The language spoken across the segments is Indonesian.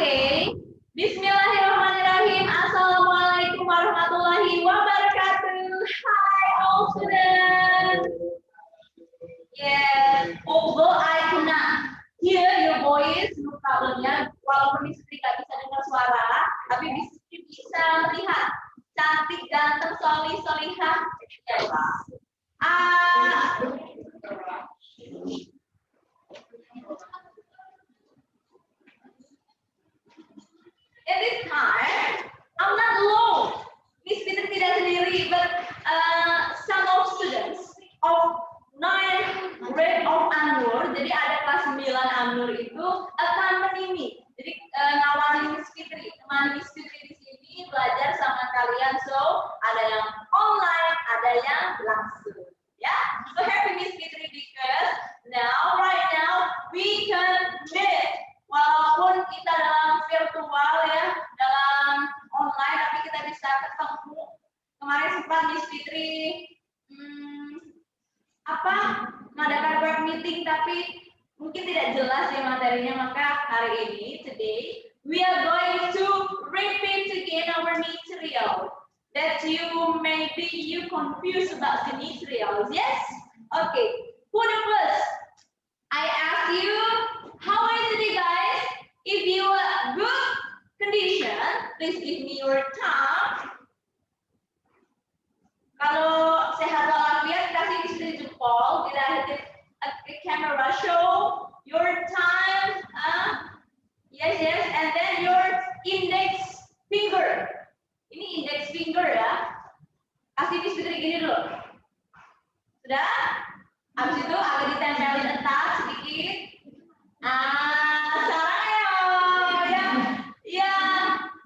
Okay. Bismillahirrahmanirrahim. Assalamualaikum warahmatullahi wabarakatuh. Hi, all students. Yes, although I cannot hear your voice, no problemnya. Walaupun Miss Fitri nggak bisa dengar suara, tapi Miss Fitri bisa melihat cantik, ganteng, solihah. At this time, I'm not alone. Miss Fitri tidak sendiri, but some of students of 9 grade of Anur, jadi ada kelas 9 Anur itu accompany me. Jadi ngawalin Miss Fitri, teman Miss Fitri di sini belajar sama kalian. So ada yang online, ada yang langsung. Ya, so happy Miss Fitri because right now we can meet. Walaupun kita dalam virtual ya, dalam online, tapi kita bisa ketemu. Kemarin sempat Miss Fitri mengadakan web meeting, tapi mungkin tidak jelas ya materinya. Maka hari ini, today, we are going to repeat again our material. That maybe you confused about the materials. Yes? Okay. Who the first? I ask you, how is it, guys? If you are good condition, please give me your time. Kalau sehat walafiat, kasih istri jempol. Kita hit a camera show your time. Yes, and then your index finger. Ini index finger ya. Kasih istri gini dulu. Sudah? Habis itu agak ditempelin entas sedikit.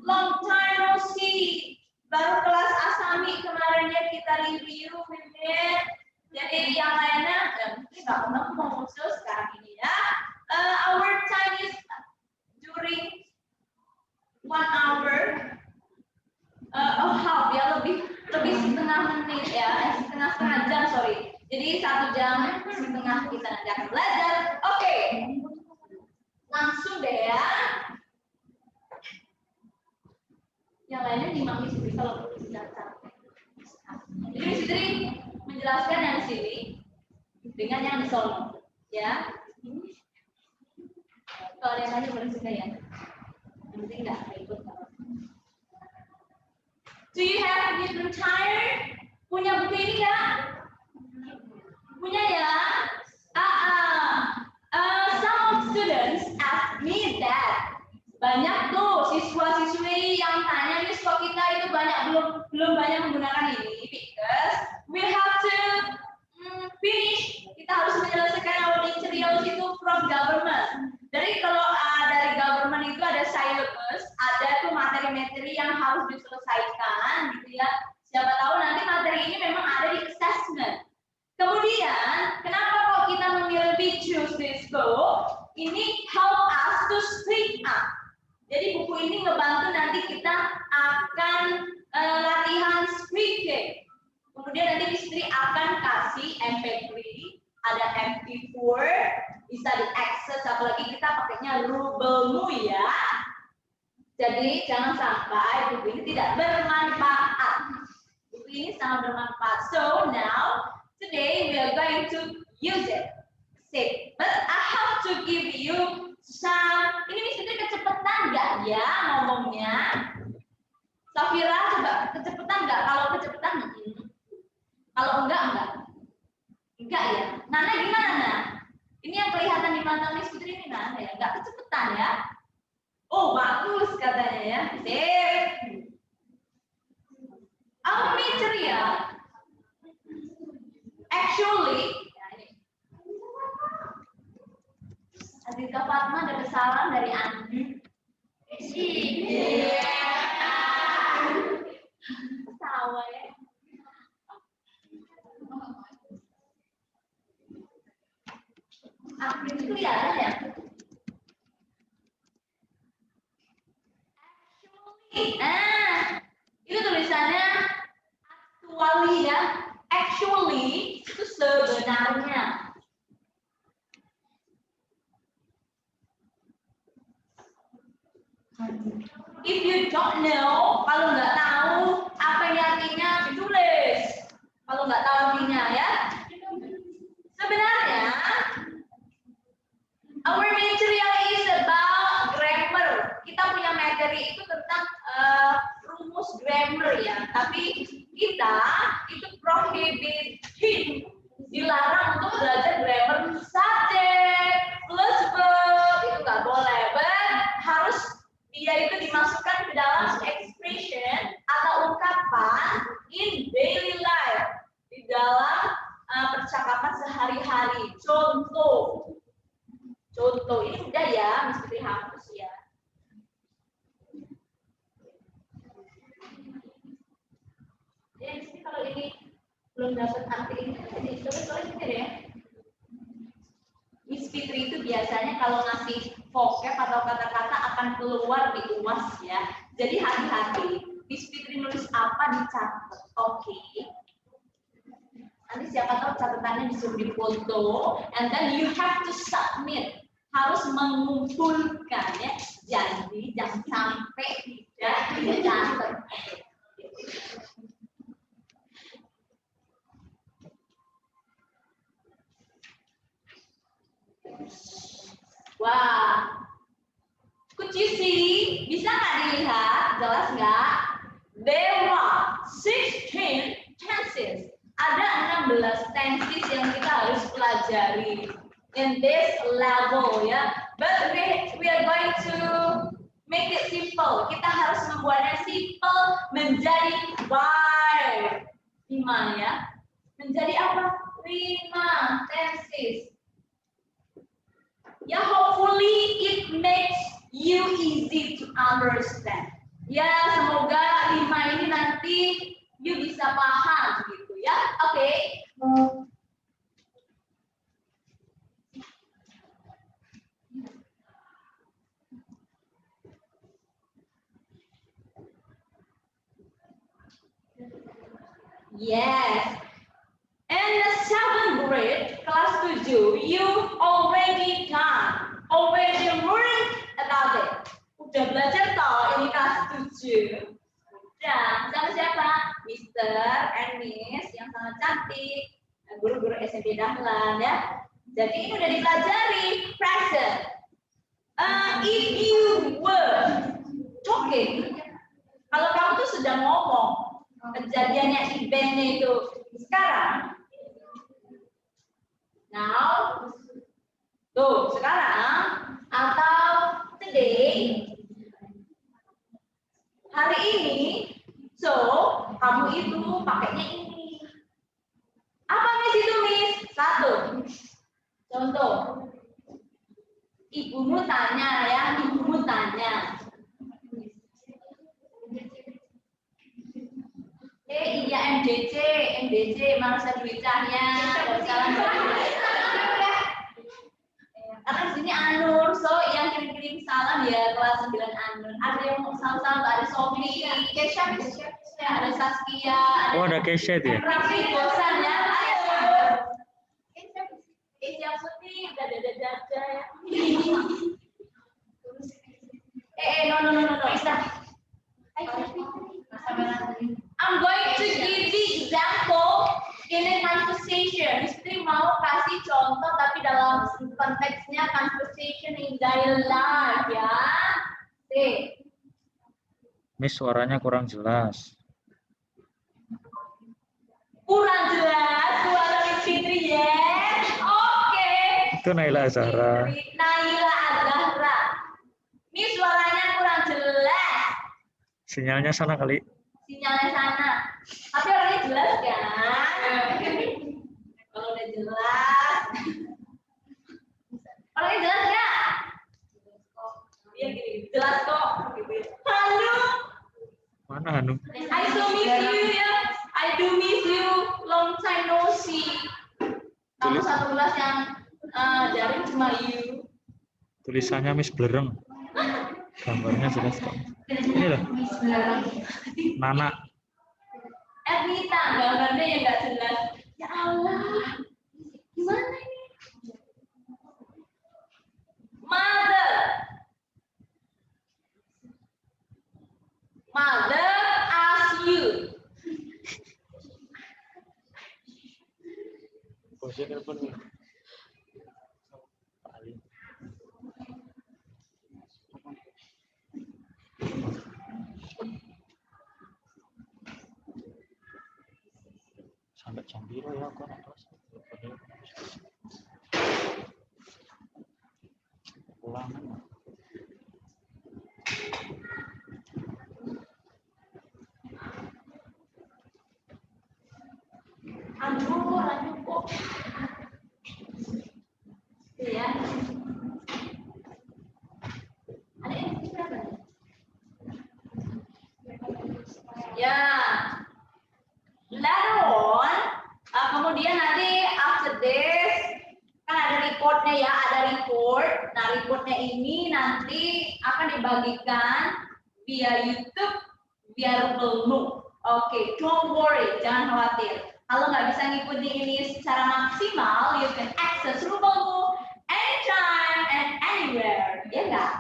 Long time no see. Baru kelas Asami kemarinnya kita review, jadi yang lainnya nggak pernah mau muncul sekarang ini ya. Our time is during 1 hour. Half ya, lebih setengah menit ya, setengah jam, sorry. Jadi 1 jam setengah kita nanti akan belajar. Oke. Langsung deh ya. Yang lainnya nyimak Miss Fitri kalau tidak capek. Jadi Miss Fitri menjelaskan yang di sini dengan yang di sono, ya. Kalau ada yang tanya boleh juga ya. Yang penting nggak ribut. Do you have different tire? Punya buku ini nggak? Punya ya. Some of students ask me that. Banyak tuh siswa-siswi yang tanya, Miss, kok kita itu belum banyak menggunakan ini, because we have to finish. Kita harus menyelesaikan our materials itu from government. Jadi kalau dari government itu ada syllabus, ada tuh materi-materi yang harus diselesaikan, gitu ya. Siapa tahu nanti materi ini memang ada di assessment. Kemudian, kenapa kok kita memilih choose this book? Ini help us to speak up. Jadi buku ini ngebantu nanti kita akan latihan speaking. Kemudian nanti istri akan kasih MP3, ada MP4, bisa diakses, apalagi kita pakainya Rubelmu ya. Jadi jangan sampai buku ini tidak bermanfaat. Buku ini sangat bermanfaat. So now, today we are going to use it. Sip. But I have to give you some. Ini Miss Fitri kecepatan nggak ya ngomongnya? Safira coba kecepatan nggak? Kalau kecepatan, kalau enggak. Enggak ya. Nana gimana Nana? Ini yang kelihatan di mata Miss Fitri ini Nana ya. Nggak kecepatan ya? Oh bagus katanya ya. Sip. Our material actually. Adita Fatma ada salam dari Andi. Iya. Tawa ya. Aktif itu kelihatan ya. Itu tulisannya actually ya. Actually itu sebenarnya. If you don't know, kalau nggak tahu apa ini artinya, ditulis. Kalau nggak tahu artinya ya. Sebenarnya, our material is about grammar. Kita punya materi itu tentang rumus grammar ya. Tapi kita itu prohibited, dilarang untuk belajar grammar subject plus verb, itu nggak boleh. But harus dia itu dimasukkan ke dalam expression atau ungkapan in daily life, di dalam percakapan sehari-hari. Contoh ini udah ya, mesti hapus ya. Jadi kalau ini belum dapat arti ini, jadi sorry ya. Miss Fitri itu biasanya kalau ngasih vocab atau kata-kata akan keluar di UAS ya. Jadi hati-hati. Miss Fitri nulis apa dicatat, oke? Nanti siapa tahu catatannya disuruh difoto, and then you have to submit. Harus mengumpulkan ya. Jadi jangan sampai tidak dicatat. Wah, could you see? Bisa nggak dilihat? Jelas nggak? There are 16 tenses. Ada 16 tenses yang kita harus pelajari in this level ya. But we are going to make it simple. Kita harus membuatnya simple menjadi 5 ya. Menjadi apa? 5 tenses. Ya, hopefully it makes you easy to understand. Ya, semoga 5 ini nanti you bisa paham gitu ya. Oke. Yes. In the 7th grade, kelas 7, you already learned about it. Udah belajar toh ini kelas 7. Udah, sama siapa? Mr. and Miss yang sangat cantik, guru-guru SMP Dahlan ya. Jadi ini udah dipelajari, present. If you were talking, kalau kamu tuh sedang ngomong, kejadiannya eventnya itu sekarang. Now, tuh sekarang atau today, hari ini, so kamu itu pakainya ini. Apa Miss itu Miss? 1. Contoh, ibumu tanya ya, ibumu tanya. Iya MDC, Marisa Dwi Cahya, salam. Karena di sini Anur, so yang kirim-kirim salam ya kelas 9 Anur. Ada yang mau salam-salam, ada Sofi, Kesha, ada Saskia, ada Kesha dia. Rafi, bosan ya, ayo. Kesha Putih, udah dada ya. No. I'm going to give the example in a conversation. Istri mau kasih contoh tapi dalam konteksnya conversation in daily life ya. Miss, suaranya kurang jelas. Kurang jelas suara Miss Fitri ya. Oke. Itu Naila Azhara. Naila Azhara. Miss, suaranya kurang jelas. Sinyalnya sana kali. Sinyalnya sana. Tapi orangnya jelas kan? Kalau udah jelas. Orangnya jelas nggak? Iya gini, jelas kok. Halo. Mana Hanum? I so miss you ya. I do miss you. Long time no see. Kamu satu kelas yang daring cuma you. Tulisannya Miss Blereng. Gambarnya jelas kok. Ini loh. Nana. Ernita, gambarnya yang nggak jelas. Ya Allah, gimana ini? Mother. Mother asked you. Bosnya telepon nih. Paling. Sampai jam biru ya kok nak kelas. Pulang. Lanjut kok. Ya. Ada yang berapa? Ya. Later on, kemudian nanti after this kan ada reportnya ya, ada report. Nah reportnya ini nanti akan dibagikan via YouTube, via Rubelmu. Oke, don't worry, jangan khawatir. Kalau nggak bisa ngikutin ini secara maksimal, you can access Rubelmu anytime and anywhere, ya nggak?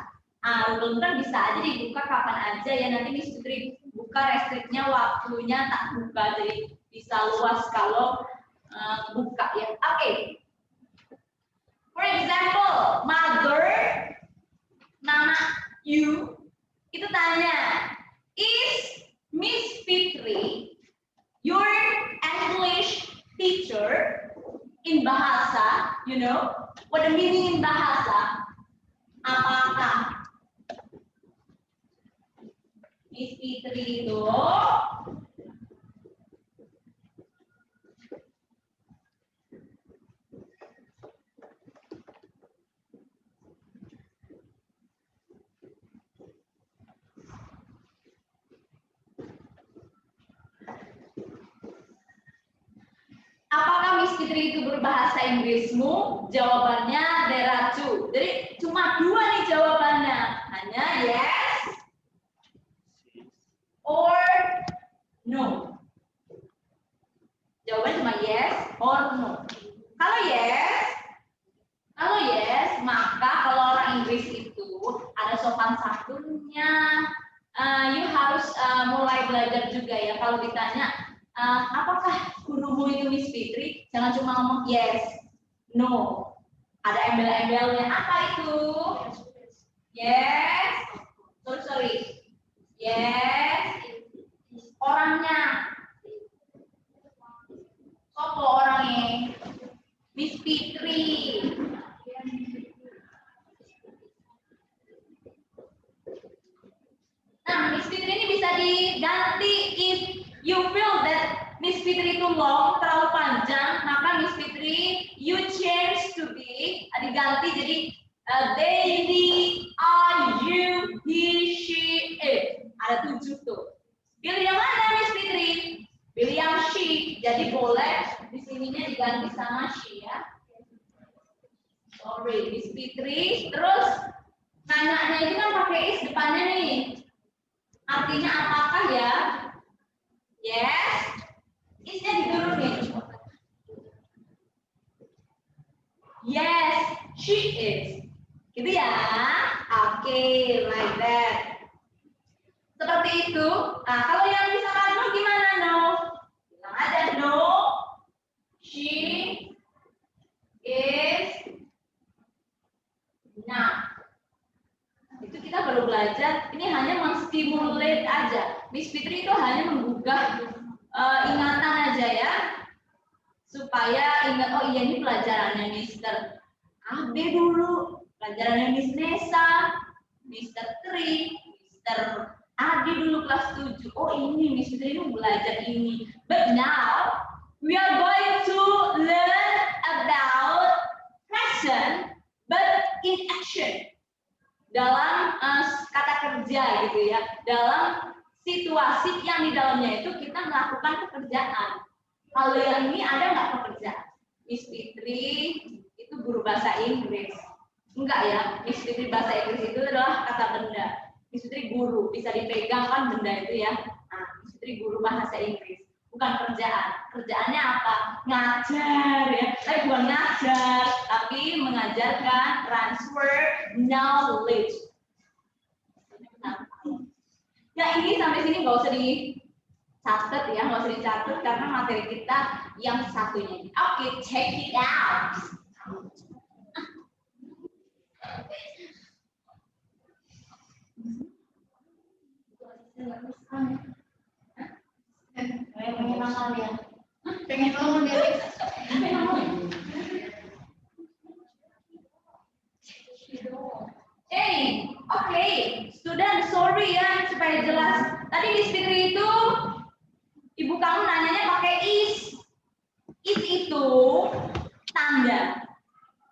Rubelmu kan bisa aja dibuka kapan aja ya. Nanti Miss Putri buka restriknya, waktunya tak buka, jadi bisa luas kalau buka ya. Oke. For example, mother, Nana, you, itu tanya, is Miss Fitri your English teacher in bahasa? You know what the meaning in bahasa? Apakah Miss Fitri itu apakah Miss Fitri itu berbahasa Inggrismu? Jawabannya there are two. Jadi cuma dua nih jawabannya. Hanya yes or no. Jawabannya cuma yes or no. Kalau yes, maka kalau orang Inggris itu ada sopan santunnya. You harus mulai belajar juga ya. Kalau ditanya apakah gurumu itu Miss Fitri? Jangan cuma ngomong yes, no. Ada embel-embelnya. Apa itu? Yes. Sorry. Yes. Orangnya. Sopo orangnya? Miss Fitri. Nah, Miss Fitri ini bisa diganti if you feel that Miss Fitri itu long, terlalu panjang, maka Miss Fitri you change to be, diganti jadi they, are, you, he, she, it. Ada 7 tuh. Pilih yang mana Miss Fitri? Pilih yang she. Jadi boleh di sininya diganti sama she ya. Sorry, Miss Fitri. Terus nanya itu kan pakai is depannya nih. Artinya apakah ya? Yes. Is-nya diturunin. Yes, she is. Gitu ya. Oke, like that. Seperti itu. Nah, kalau yang misalkan no gimana no? Bilang aja no. She is not. Itu kita baru belajar. Ini hanya menstimulate aja. Miss Fitri itu hanya menggugah ingatan aja ya, supaya ingat oh iya ini pelajarannya Mister AB dulu, pelajarannya Miss Nesa, Mister Tri, Mister Adi dulu kelas 7. Oh ini Miss Fitri ini belajar ini. But now we are going to learn about present but in action. Dalam kata kerja gitu ya, dalam situasi yang di dalamnya itu kita melakukan pekerjaan. Kalau yang ini ada nggak pekerjaan? Miss Fitri itu guru bahasa Inggris. Enggak ya, Miss Fitri bahasa Inggris itu adalah kata benda. Miss Fitri guru, bisa dipegang kan benda itu ya. Nah, Miss Fitri guru bahasa Inggris. Bukan kerjaan. Kerjaannya apa? Ngajar ya. Bukan ngajar, tapi mengajarkan, transfer knowledge. Ya ini sampai sini nggak usah dicatat ya, nggak usah dicatat karena materi kita yang satunya. Oke, check it out. Pengen nama dia. Pengen ngomong dia. Hey, oke, student, sorry ya supaya jelas. Tadi Miss Fitri itu ibu kamu nanyanya pakai is. Is itu tanda.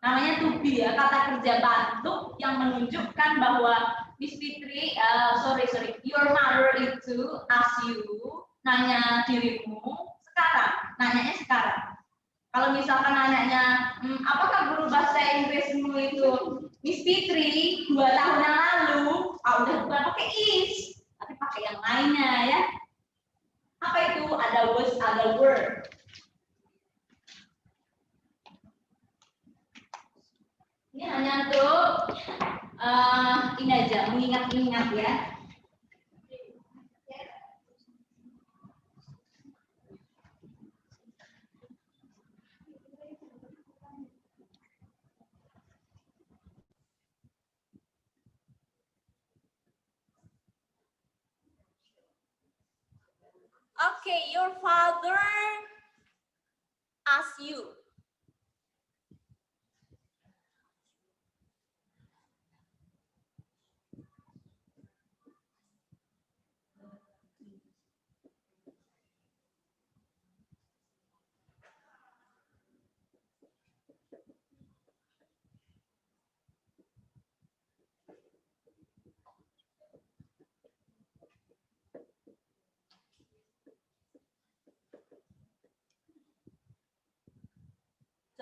Namanya to be ya, kata kerja bentuk yang menunjukkan bahwa Miss Fitri, sorry, your mother itu ask you, nanya dirimu sekarang, nanyanya sekarang. Kalau misalkan nanyanya, apakah guru bahasa Inggrismu itu Miss Fitri 2 tahun yang lalu, udah bukan pakai is, tapi pakai yang lainnya ya. Apa itu? Ada was, ada were. Ini hanya untuk ini aja, mengingat-ingat ya. Okay, your father asked you.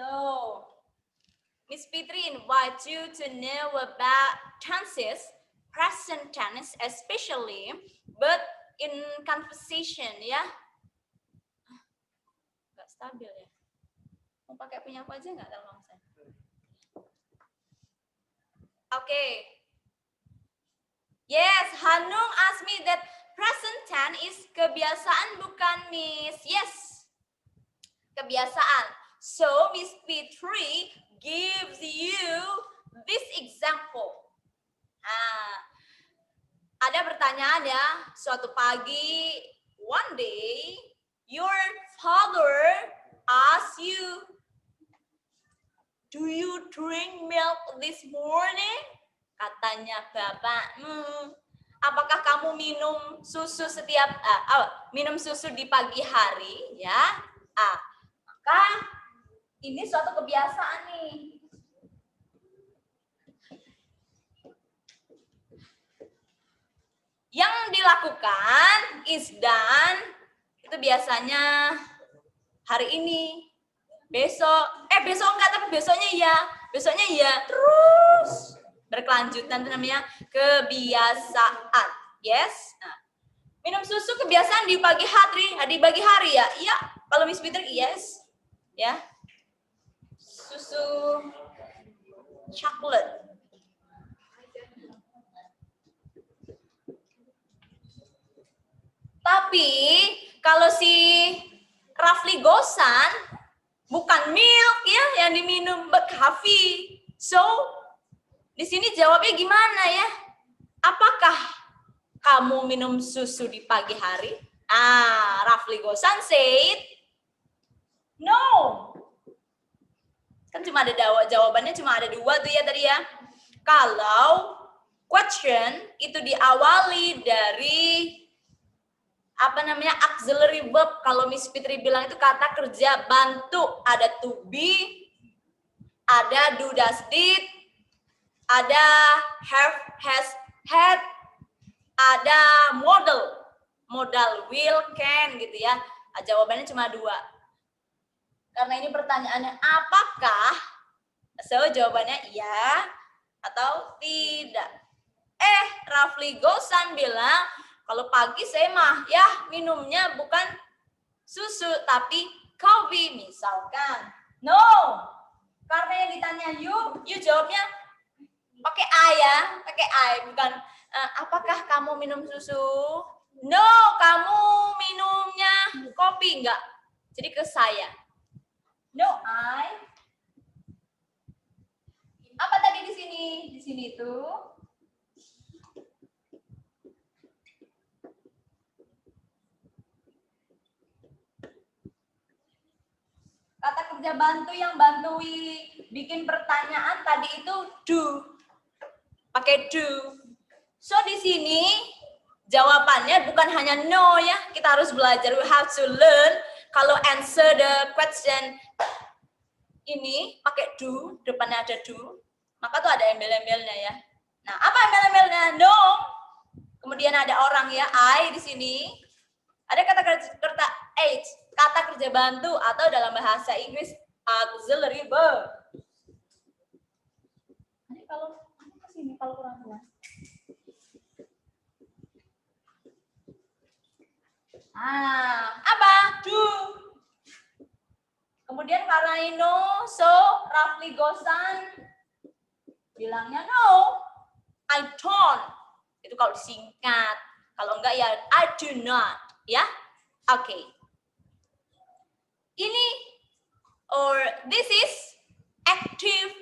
So, Miss Fitri invites you to know about tenses, present tense especially, but in conversation ya. Nggak stabil ya. Mau pakai punya aku aja nggak kalau saya? Oke. Yes, Hanung asked me that present tense is kebiasaan bukan Miss? Yes, kebiasaan. So, Miss Fitri gives you this example. Nah, ada pertanyaan ya, suatu pagi, one day, your father asks you, do you drink milk this morning? Katanya bapakmu, apakah kamu minum susu minum susu di pagi hari? Ya, maka ini suatu kebiasaan nih. Yang dilakukan is done itu biasanya hari ini, besok enggak, tapi besoknya ya, terus berkelanjutan, itu namanya kebiasaan. Yes. Nah, minum susu kebiasaan di pagi hari ya? Iya. Kalau Miss Fitri yes, ya. Susu coklat. Tapi kalau si Rafli Gosan bukan milk ya yang diminum, but coffee. So di sini jawabnya gimana ya? Apakah kamu minum susu di pagi hari? Rafli Gosan said no. Kan cuma ada jawabannya cuma ada 2 tuh ya tadi ya. Kalau question itu diawali dari auxiliary verb, kalau Miss Fitri bilang itu kata kerja bantu, ada to be, ada do, does, did, ada have, has, had, ada modal will, can gitu ya. Jawabannya cuma 2. Karena ini pertanyaannya apakah, so jawabannya iya atau tidak. Rafli Gosan bilang kalau pagi saya mah ya minumnya bukan susu tapi coffee misalkan. No, karena yang ditanya you jawabnya pakai I ya, pakai I bukan apakah kamu minum susu? No, kamu minumnya kopi enggak? Jadi ke saya. No, I. Apa tadi di sini? Di sini itu kata kerja bantu yang bantui bikin pertanyaan tadi itu do. Pakai do. So di sini jawabannya bukan hanya no ya. Kita harus belajar. We have to learn kalau answer the question ini pakai do, depannya ada do, maka tuh ada embel-embelnya ya. Nah, apa embel-embelnya? No. Kemudian ada orang ya, I di sini. Ada kata H, kata kerja bantu atau dalam bahasa Inggris auxiliary verb. Ini kalau ke sini kalau kurang jelas. Apa? Do. Kemudian karena ini no, so roughly gosan bilangnya no, I don't. Itu kalau disingkat. Kalau enggak ya I do not, ya. Oke. Ini or this is active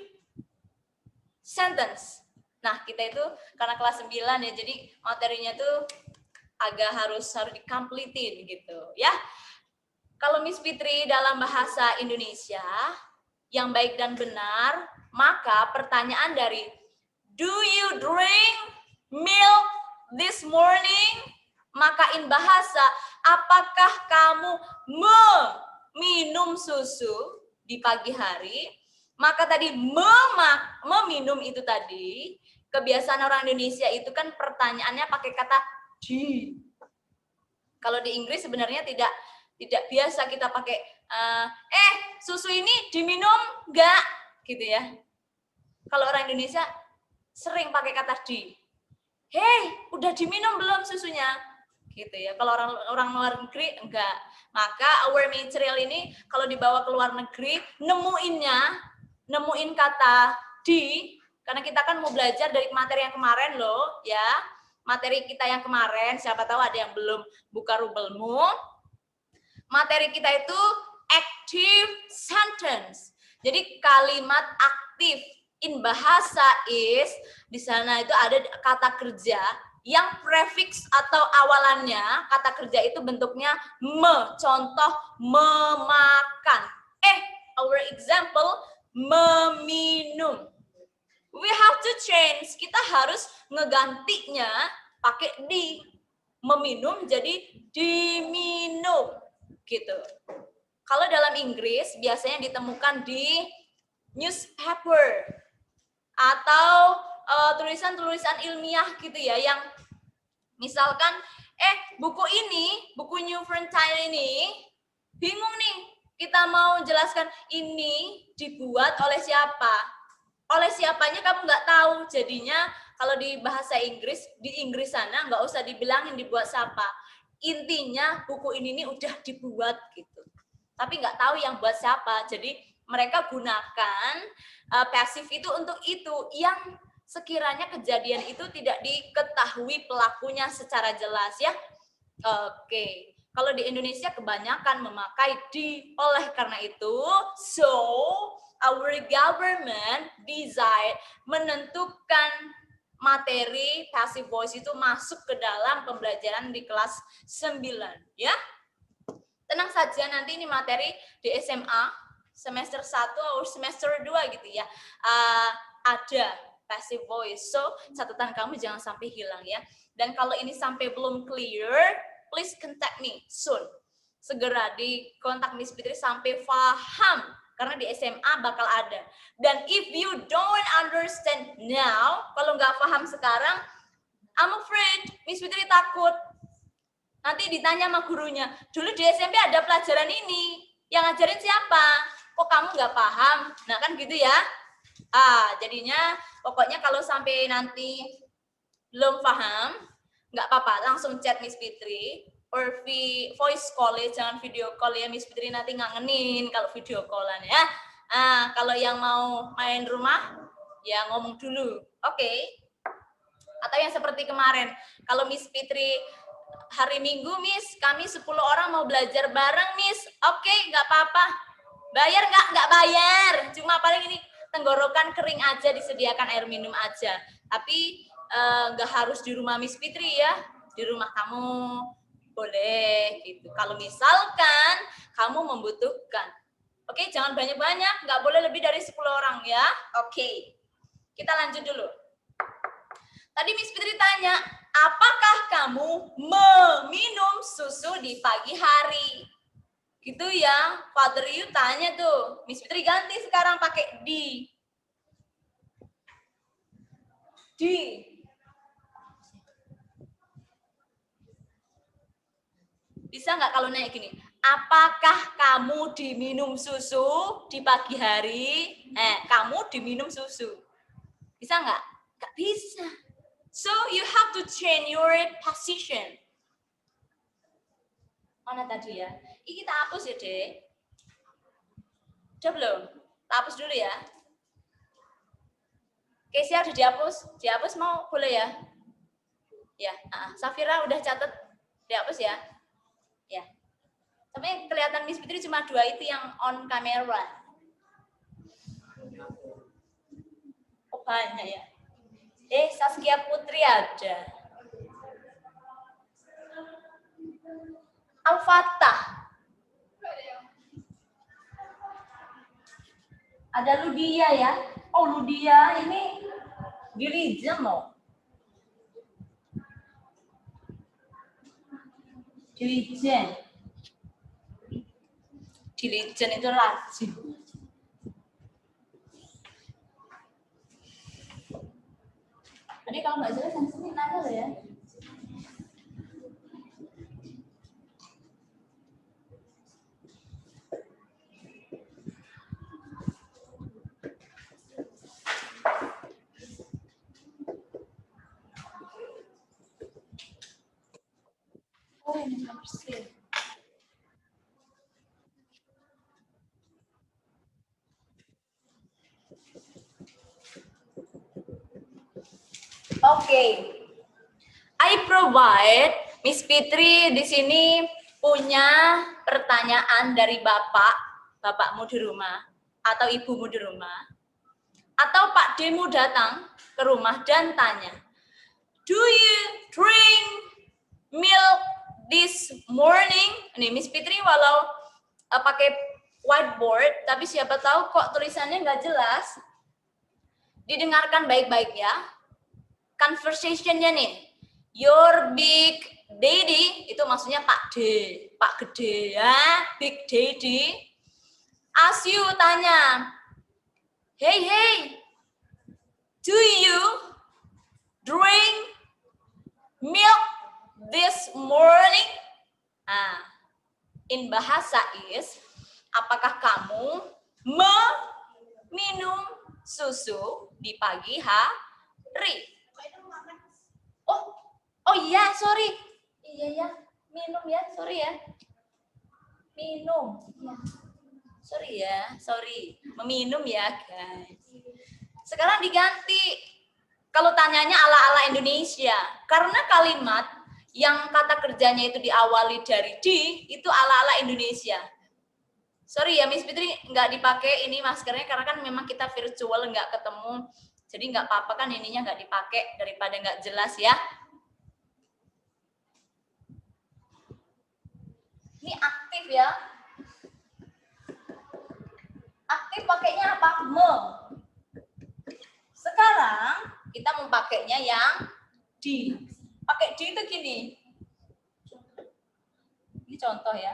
sentence. Nah, kita itu karena kelas 9 ya, jadi materinya tuh agak harus dikompletin gitu, ya. Kalau Miss Fitri dalam bahasa Indonesia yang baik dan benar, maka pertanyaan dari do you drink milk this morning? Maka in bahasa, apakah kamu meminum susu di pagi hari? Maka tadi meminum itu tadi, kebiasaan orang Indonesia itu kan pertanyaannya pakai kata di. Kalau di Inggris sebenarnya tidak biasa kita pakai susu ini diminum enggak gitu ya. Kalau orang Indonesia sering pakai kata di. Hey, udah diminum belum susunya? Gitu ya. Kalau orang luar negeri enggak. Maka our material ini kalau dibawa ke luar negeri nemuin kata di, karena kita kan mau belajar dari materi yang kemarin loh ya. Materi kita yang kemarin, siapa tahu ada yang belum buka rubelmu. Materi kita itu active sentence. Jadi kalimat aktif in bahasa is di sana itu ada kata kerja yang prefix atau awalannya kata kerja itu bentuknya contoh memakan. Our example meminum. We have to change. Kita harus ngegantinya pakai di. Meminum jadi diminum. Gitu. Kalau dalam Inggris biasanya ditemukan di newspaper atau tulisan-tulisan ilmiah gitu ya, yang misalkan buku New Frontier ini bingung nih, kita mau jelaskan ini dibuat oleh siapa, oleh siapanya kamu nggak tahu, jadinya kalau di bahasa Inggris, di Inggris sana nggak usah dibilangin dibuat siapa. Intinya buku ini udah dibuat gitu, tapi nggak tahu yang buat siapa. Jadi mereka gunakan pasif itu untuk itu yang sekiranya kejadian itu tidak diketahui pelakunya secara jelas ya. Oke. Kalau di Indonesia kebanyakan memakai di. Oleh karena itu, so our government decide menentukan materi passive voice itu masuk ke dalam pembelajaran di kelas 9 ya. Tenang saja, nanti ini materi di SMA semester 1 atau semester 2 gitu ya. Ada passive voice. So, catatan kamu jangan sampai hilang ya. Dan kalau ini sampai belum clear, please contact me soon. Segera di kontak Miss Fitri sampai paham. Karena di SMA bakal ada. Dan if you don't understand now, kalau nggak paham sekarang, I'm afraid Miss Fitri takut. Nanti ditanya sama gurunya, dulu di SMP ada pelajaran ini, yang ngajarin siapa? Kok kamu nggak paham? Nah kan gitu ya. Jadinya pokoknya kalau sampai nanti belum paham, nggak apa-apa, langsung chat Miss Fitri. Or voice call ya, jangan video call ya, Miss Fitri nanti ngangenin kalau video callan ya. Kalau yang mau main rumah ya ngomong dulu, oke? Atau yang seperti kemarin, kalau Miss Fitri hari Minggu, Miss, kami 10 orang mau belajar bareng, Miss. Oke, nggak apa-apa. Bayar nggak? Nggak bayar. Cuma paling ini tenggorokan kering aja, disediakan air minum aja. Tapi nggak harus di rumah Miss Fitri ya. Di rumah kamu boleh gitu. Kalau misalkan kamu membutuhkan. Oke, jangan banyak-banyak. Nggak boleh lebih dari 10 orang ya. Oke, kita lanjut dulu. Tadi Miss Fitri tanya, apakah kamu meminum susu di pagi hari? Gitu ya, Father Yu tanya tuh. Miss Fitri ganti sekarang pakai di. Di. Bisa nggak kalau nanya gini, apakah kamu diminum susu di pagi hari? Kamu diminum susu. Bisa nggak? Nggak bisa. So you have to change your position. Mana tadi ya? Ini kita hapus ya, Dek. Udah belum? Kita hapus dulu ya. Kesia udah dihapus? Dihapus mau boleh ya? Ya, Safira udah catat dihapus ya? Ya. Tapi kelihatan Miss Fitri cuma 2 itu yang on kamera. Oh, banyak ya. Saskia Putri ada. Al-Fatah. Ada Ludia ya. Oh, Ludia ini Dirijen loh. Dirijen. Dirijen itu rajin. Jadi kalau nggak jelas yang sini nanya loh ya. Oh, ini bersih. Oke. I provide Miss Fitri di sini punya pertanyaan dari bapakmu di rumah atau ibumu di rumah. Atau Pak Demu datang ke rumah dan tanya, "Do you drink milk this morning?" Nih Miss Fitri walau pakai whiteboard, tapi siapa tahu kok tulisannya nggak jelas. Didengarkan baik-baik ya. Conversation-nya nih. Your big daddy, itu maksudnya Pak Gede ya. Big daddy. Ask you tanya, hey, do you drink milk this morning? In bahasa is, apakah kamu meminum susu di pagi hari? Oh iya, sorry. Iya ya, minum ya, sorry ya. Minum. Ya. Sorry. Meminum ya, guys. Sekarang diganti. Kalau tanyanya ala-ala Indonesia. Karena kalimat yang kata kerjanya itu diawali dari di, itu ala-ala Indonesia. Sorry ya, Miss Fitri nggak dipakai ini maskernya karena kan memang kita virtual nggak ketemu. Jadi nggak apa-apa kan ininya nggak dipakai daripada nggak jelas ya. Ini aktif ya. Aktif pakainya apa? Sekarang kita memakainya yang di. Pakai di itu gini. Ini contoh ya.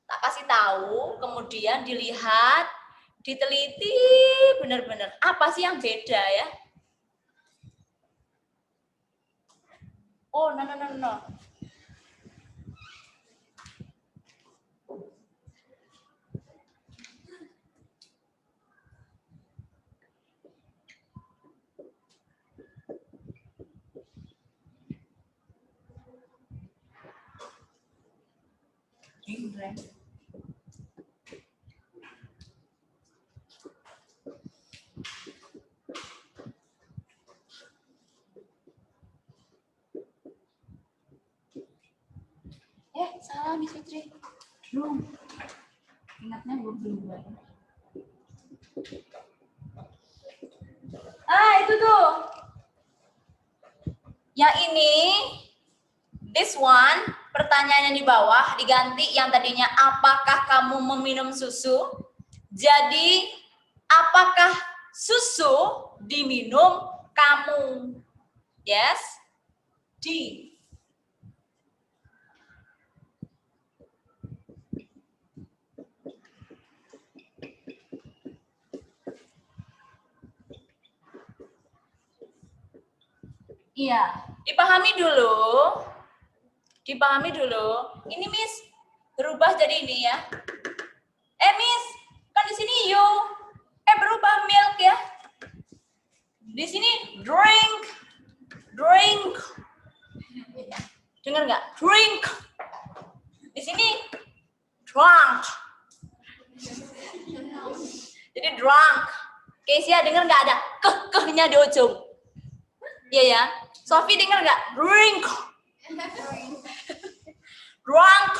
Tak kasih tahu, kemudian dilihat, diteliti benar-benar. Apa sih yang beda ya? Oh, no. Miss Fitri? Belum. Ingatnya belum. Itu tuh. Yang ini, this one, pertanyaannya di bawah diganti yang tadinya apakah kamu meminum susu? Jadi, apakah susu diminum kamu? Yes? D. Iya, dipahami dulu. Ini Miss berubah jadi ini ya. Miss, kan di sini you. Berubah milk ya. Di sini drink. Dengar nggak? Drink. Di sini drunk. Jadi drunk. Kesia dengar nggak ada kehnya di ujung? Iya ya. Sophie dengar nggak? Drink. Drunk.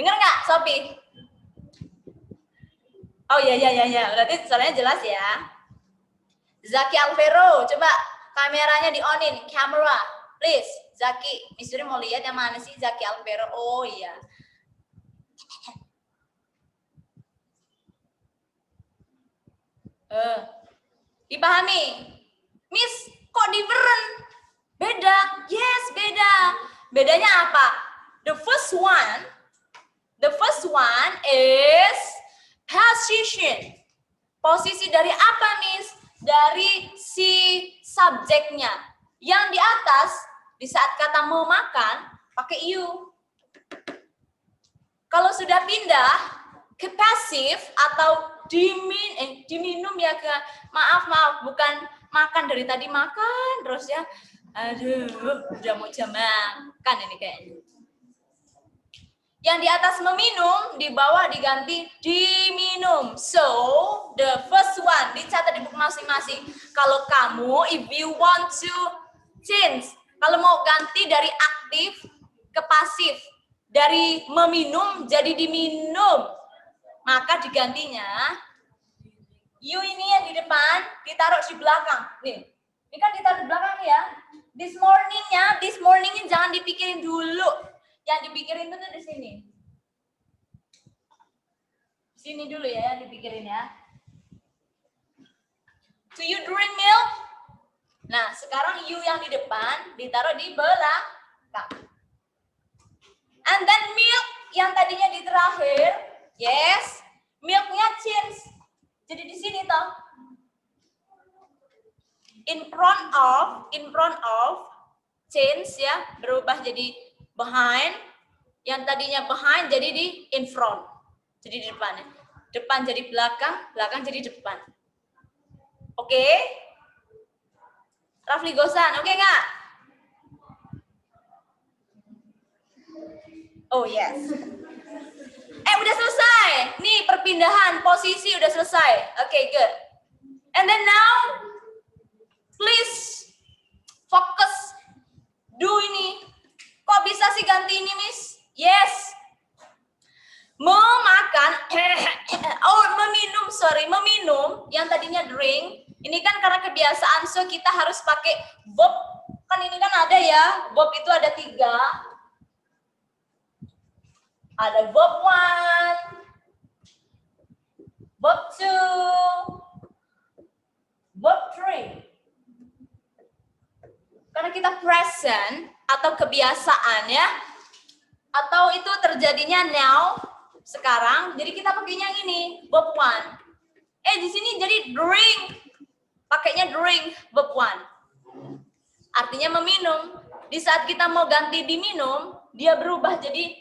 Dengar nggak, Sophie? Oh iya. Berarti suaranya jelas ya. Zaki Alvero, coba kameranya di onin, kamera, please. Zaki, Miss Duri mau lihat yang mana sih Zaki Alvero? Oh iya. Dipahami? Miss, kok different? Beda. Yes, beda. Bedanya apa? The first one is position. Posisi dari apa, Miss? Dari si subjeknya. Yang di atas, di saat kata mau makan, pakai you. Kalau sudah pindah ke passive atau diminum ya ke, maaf, bukan makan dari tadi makan terus ya. Aduh, udah mau jam makan ini kayaknya. Yang di atas meminum, di bawah diganti diminum. So, the first one dicatat di buku masing-masing. Kalau kamu, if you want to change, kalau mau ganti dari aktif ke pasif, dari meminum jadi diminum, maka digantinya you ini yang di depan ditaruh di belakang. Nih, ini kan ditaruh di belakang ya. This morningnya jangan dipikirin dulu. Yang dipikirin itu di sini. Sini dulu ya yang dipikirin ya. Do you drink milk? Nah, sekarang you yang di depan ditaruh di belakang. And then milk yang tadinya di terakhir, yes, milknya change. Jadi di sini toh. In front of change ya, berubah jadi behind. Yang tadinya behind jadi di in front. Jadi di depan ya. Depan jadi belakang, belakang jadi depan. Oke? Rafli Gosan, oke nggak? Oh yes. Udah selesai. Nih perpindahan posisi udah selesai. Oke, good. And then now, please fokus. Do ini. Kok bisa sih ganti ini, Miss? Yes. Memakan, meminum, yang tadinya drink. Ini kan karena kebiasaan, so kita harus pakai verb. Kan ini kan ada ya, verb itu ada 3. Ada verb 1, verb 2, verb 3. Karena kita present atau kebiasaan ya, atau itu terjadinya now, sekarang, jadi kita pakainya yang ini, verb 1. Di sini jadi drink, pakainya drink, verb 1. Artinya meminum. Di saat kita mau ganti diminum, dia berubah jadi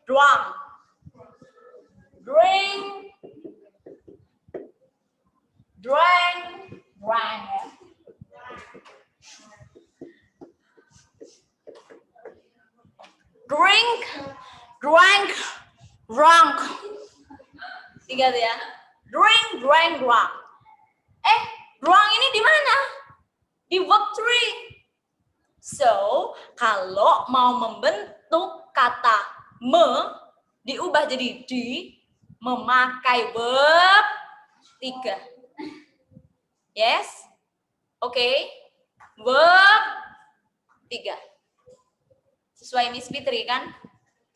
drunk. Drink, drank, drank ya. Drink, drank, drunk. 3 tuh ya. Drink, drank, drunk. Drunk ini di mana? Di verb 3. So, kalau mau membentuk kata diubah jadi di, memakai verb 3. Yes? Oke. Verb 3. Sesuai Miss Fitri kan?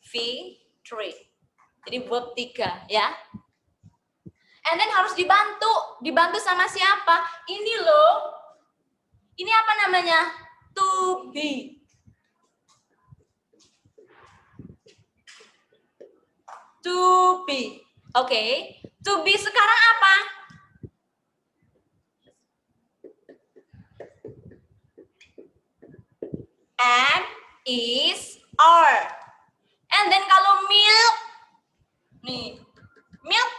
V3. Jadi verb 3 ya. And then harus dibantu. Dibantu sama siapa? Ini loh. Ini apa namanya? To be. To be. Oke. To be sekarang apa? Am, is, are. And then kalau milk. Nih. Milk.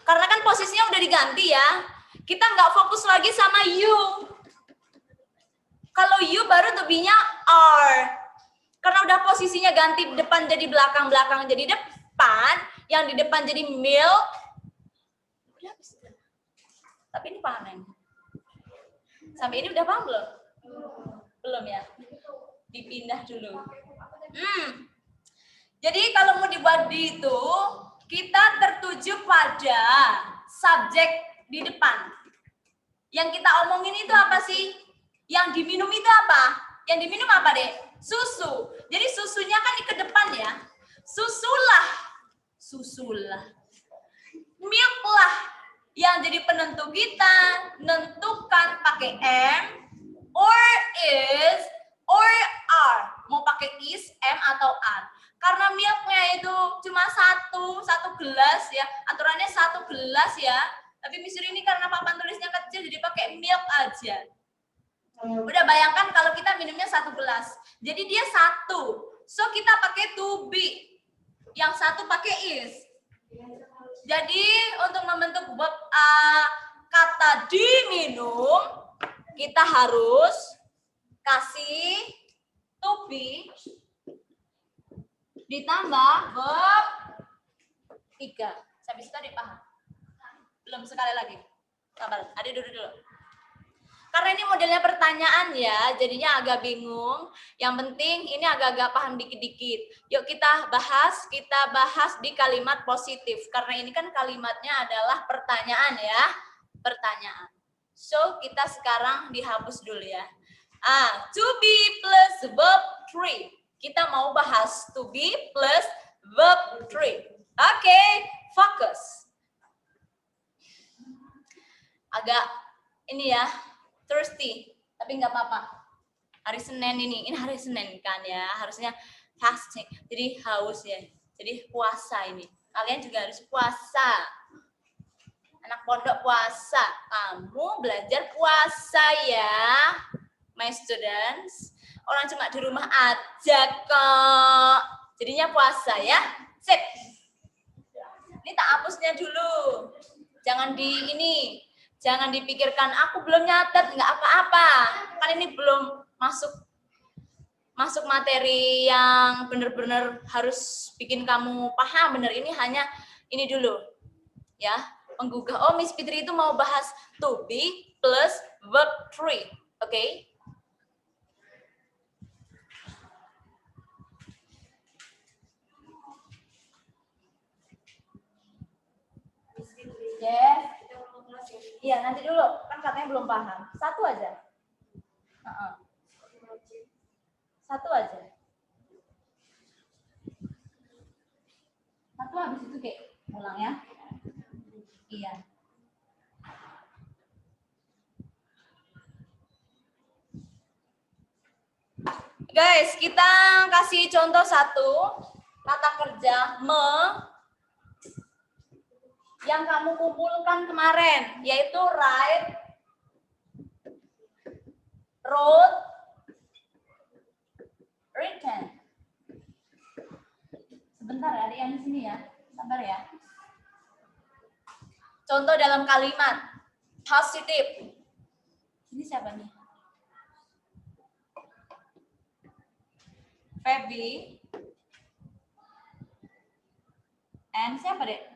Karena kan posisinya udah diganti ya. Kita nggak fokus lagi sama you. Kalau you baru to be-nya are. Karena udah posisinya ganti depan jadi belakang, belakang jadi depan, yang di depan jadi milk. Udah habis. Tapi ini panen. Sampai ini udah paham belum? Belum ya? Dipindah dulu. Jadi kalau mau dibuat di itu, kita tertuju pada subjek di depan. Yang kita omongin itu apa sih? Yang diminum itu apa? Yang diminum apa, Dek? Susu. Jadi susunya kan di ke depan ya. Susulah. Milk lah yang jadi penentu kita. Nentukan pakai am, or is, or are. Mau pakai is, am, atau are. Karena milknya itu cuma satu gelas ya. Aturannya 1 gelas ya. Tapi Miss Yuri ini karena papan tulisnya kecil jadi pakai milk aja. Udah bayangkan kalau kita minumnya 1 gelas. Jadi dia 1. So kita pakai to be. Yang 1 pakai is. Jadi untuk membentuk kata diminum, kita harus kasih to be ditambah verb 3. Sampai situ dipaham? Belum, sekali lagi. Sabar, adik dulu. Karena ini modelnya pertanyaan ya, jadinya agak bingung. Yang penting ini agak-agak paham dikit-dikit. Yuk kita bahas di kalimat positif. Karena ini kan kalimatnya adalah pertanyaan ya. Pertanyaan. So, kita sekarang dihapus dulu ya. To be plus verb 3. Kita mau bahas to be plus verb 3. Oke, fokus. Agak ini ya, thirsty, tapi nggak apa-apa. Hari Senin ini hari Senin kan ya, harusnya fasting. Jadi haus ya, jadi puasa ini. Kalian juga harus puasa. Anak pondok puasa, kamu belajar puasa ya, my students. Orang cuma di rumah aja kok. Jadinya puasa ya. Sip. Ini tak hapusnya dulu. Jangan dipikirkan aku belum nyatet, nggak apa-apa. Kan ini belum masuk materi yang benar-benar harus bikin kamu paham benar. Ini hanya ini dulu. Ya, penggugah. Oh, Miss Fitri itu mau bahas to be plus verb 3. Oke? Yes. Iya, nanti dulu. Kan katanya belum paham. 1 aja. Satu aja. 1 habis itu kayak ulang ya. Iya. Guys, kita kasih contoh 1. Kata kerja yang kamu kumpulkan kemarin, yaitu write, wrote, written. Sebentar ya, adik yang di sini ya. Sabar ya. Contoh dalam kalimat positif. Ini siapa nih? Feby. And siapa deh?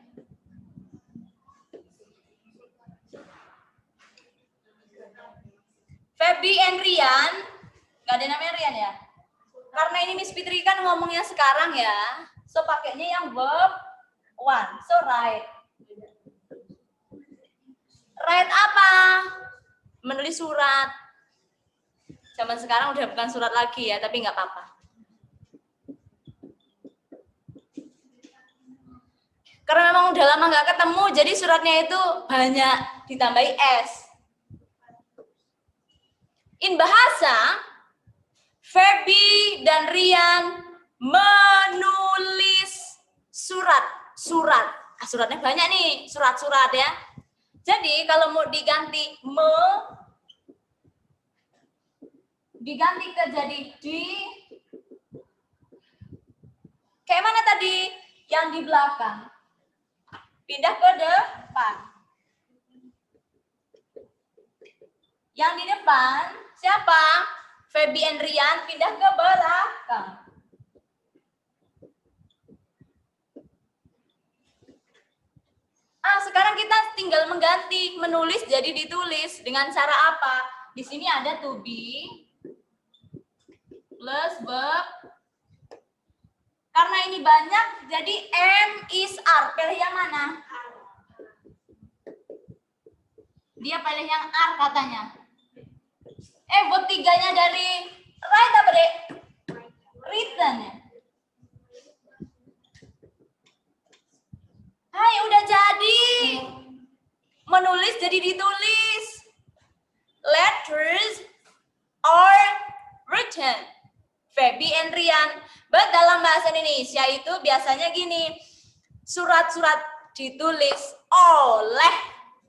Feby and Rian Gak ada namanya Rian ya? Karena ini Miss Fitri kan ngomongnya sekarang ya, so pakainya yang verb one. So write. Write apa? Menulis surat. Zaman sekarang udah bukan surat lagi ya, tapi nggak apa-apa. Karena memang udah lama nggak ketemu, jadi suratnya itu banyak ditambahi S. In bahasa, Feby dan Rian menulis surat. Suratnya banyak nih, surat-surat ya. Jadi kalau mau diganti diganti ke jadi di, kayak mana tadi? Yang di belakang. Pindah ke depan. Yang di depan siapa? Feby and Rian pindah ke belakang. Sekarang kita tinggal mengganti menulis jadi ditulis dengan cara apa? Di sini ada to be plus verb. Karena ini banyak, jadi am, is, are. Pilih yang mana? Dia pilih yang are katanya. Verb 3-nya dari write apa dek? Written ya? Hai, udah jadi. Menulis jadi ditulis. Letters are written. Feby and Rian. But dalam bahasa Indonesia itu biasanya gini. Surat-surat ditulis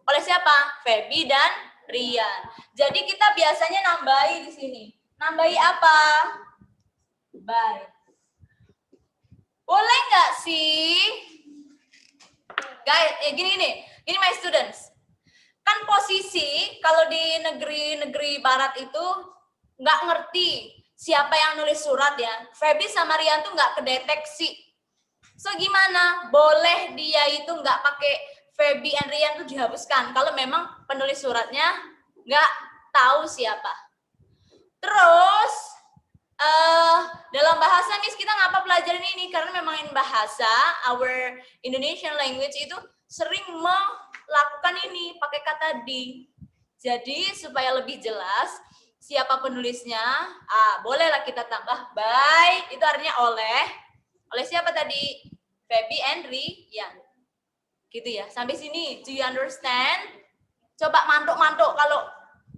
oleh siapa? Feby dan Rian. Jadi kita biasanya nambahi di sini. Nambahi apa? By. Boleh nggak sih? Guys, gini my students. Kan posisi kalau di negeri-negeri barat itu nggak ngerti siapa yang nulis surat ya. Feby sama Rian tuh nggak kedeteksi. So gimana? Boleh dia itu nggak pakai Feby and Rian tuh dihapuskan kalau memang penulis suratnya nggak tahu siapa. Terus dalam bahasa Miss kita ngapa pelajarin ini? Karena memang in bahasa our Indonesian language itu sering melakukan ini pakai kata di. Jadi supaya lebih jelas siapa penulisnya, bolehlah kita tambah by, itu artinya oleh siapa tadi? Feby and Rian. Gitu ya. Sampai sini, do you understand? Coba mantuk-mantuk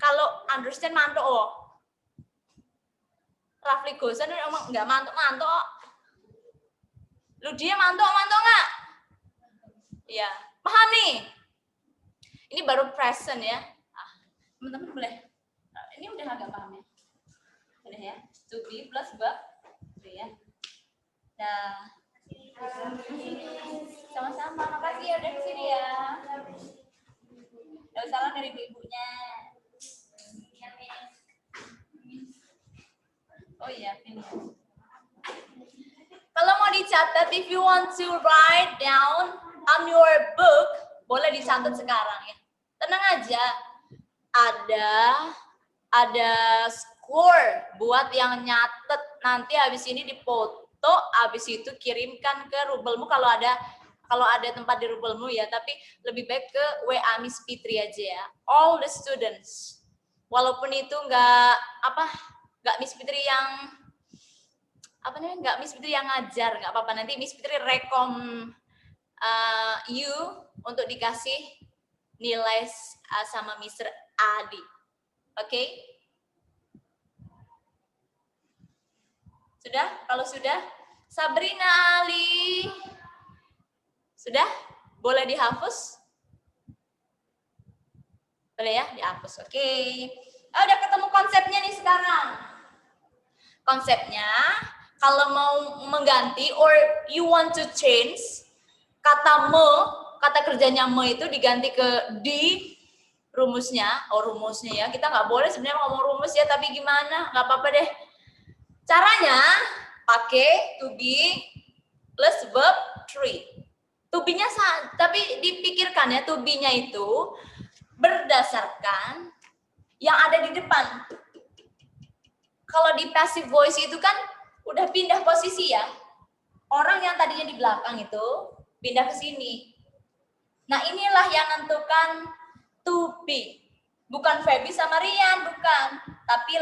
kalau understand mantuk oh. Rafli Gosan emang nggak mantuk-mantuk. Lu dia mantuk nggak? Ya, paham nih? Ini baru present ya. Teman-teman boleh. Ini udah agak paham ya. Boleh ya. To be plus verb. Ya. Nah. Sama-sama. Makasih ya udah di sini ya. Dapat salam dari ibunya. Oh iya, ini. Kalau mau dicatat, if you want to write down on your book, boleh dicatat sekarang ya. Tenang aja, ada score buat yang nyatet. Nanti habis ini dipoto, habis itu kirimkan ke Rubelmu kalau ada tempat di Rubelmu ya. Tapi lebih baik ke WA Miss Fitri aja ya. All the students, walaupun itu nggak Miss Fitri yang nggak Miss Fitri yang ngajar, nggak apa-apa, nanti Miss Fitri rekom you untuk dikasih nilai sama Mr. Adi. Oke? Sudah? Kalau sudah, Sabrina Ali. Sudah? Boleh dihapus? Boleh ya? Dihapus. Oke. Udah ketemu konsepnya nih sekarang. Konsepnya, kalau mau mengganti or you want to change, kata kerjanya itu diganti ke di rumusnya ya. Kita nggak boleh sebenarnya ngomong rumus ya, tapi gimana? Nggak apa-apa deh. Caranya pakai to be plus verb 3. To be-nya tapi dipikirkan ya, to be-nya itu berdasarkan yang ada di depan. Kalau di passive voice itu kan udah pindah posisi ya. Orang yang tadinya di belakang itu pindah ke sini. Nah, inilah yang menentukan to be. Bukan Feby sama Rian, bukan. Tapi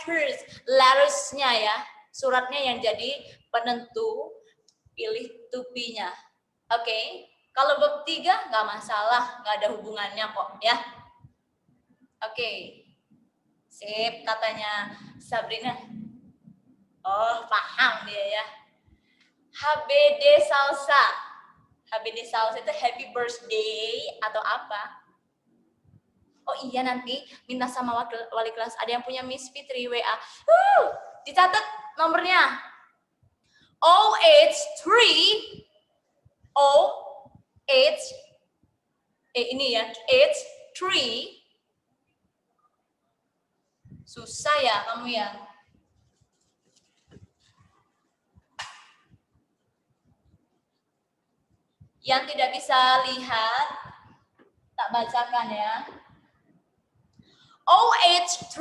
letters-nya ya. Suratnya yang jadi penentu, pilih to be-nya. Oke. Kalau bab 3 nggak masalah, nggak ada hubungannya kok ya. Oke. Sip, katanya Sabrina. Oh, paham dia ya. HBD salsa. HBD salsa itu happy birthday atau apa? Oh iya, nanti minta sama wali kelas. Ada yang punya Miss Fitri WA. Dicatat nomornya. OH3 ini ya, H3. Susah ya kamu ya. Yang tidak bisa lihat, tak bacakan ya. OH3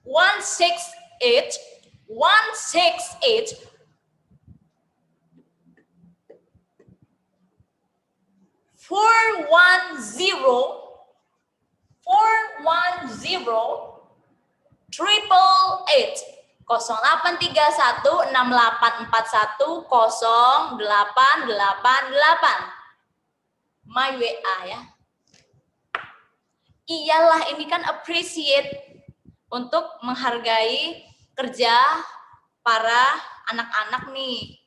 168 0816841088. My WA ya. Iyalah, ini kan appreciate untuk menghargai kerja para anak-anak nih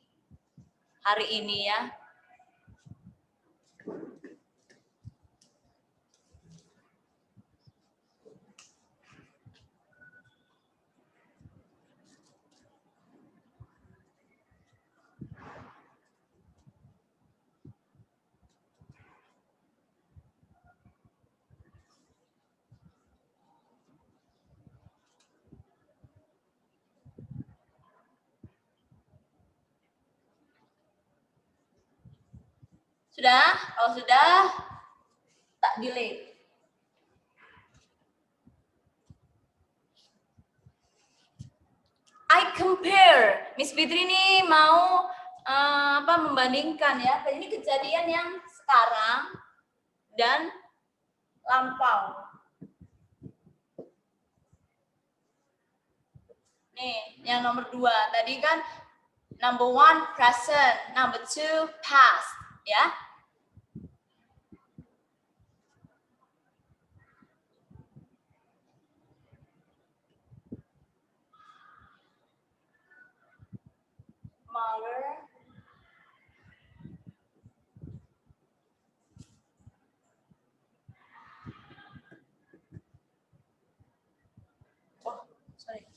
hari ini ya. Sudah? Kalau sudah, tak delete. I compare. Miss Fitri ini mau membandingkan ya. Ini kejadian yang sekarang dan lampau. Nih, yang nomor 2. Tadi kan number 1 present, number 2 past, ya. Mother. Oh, sorry.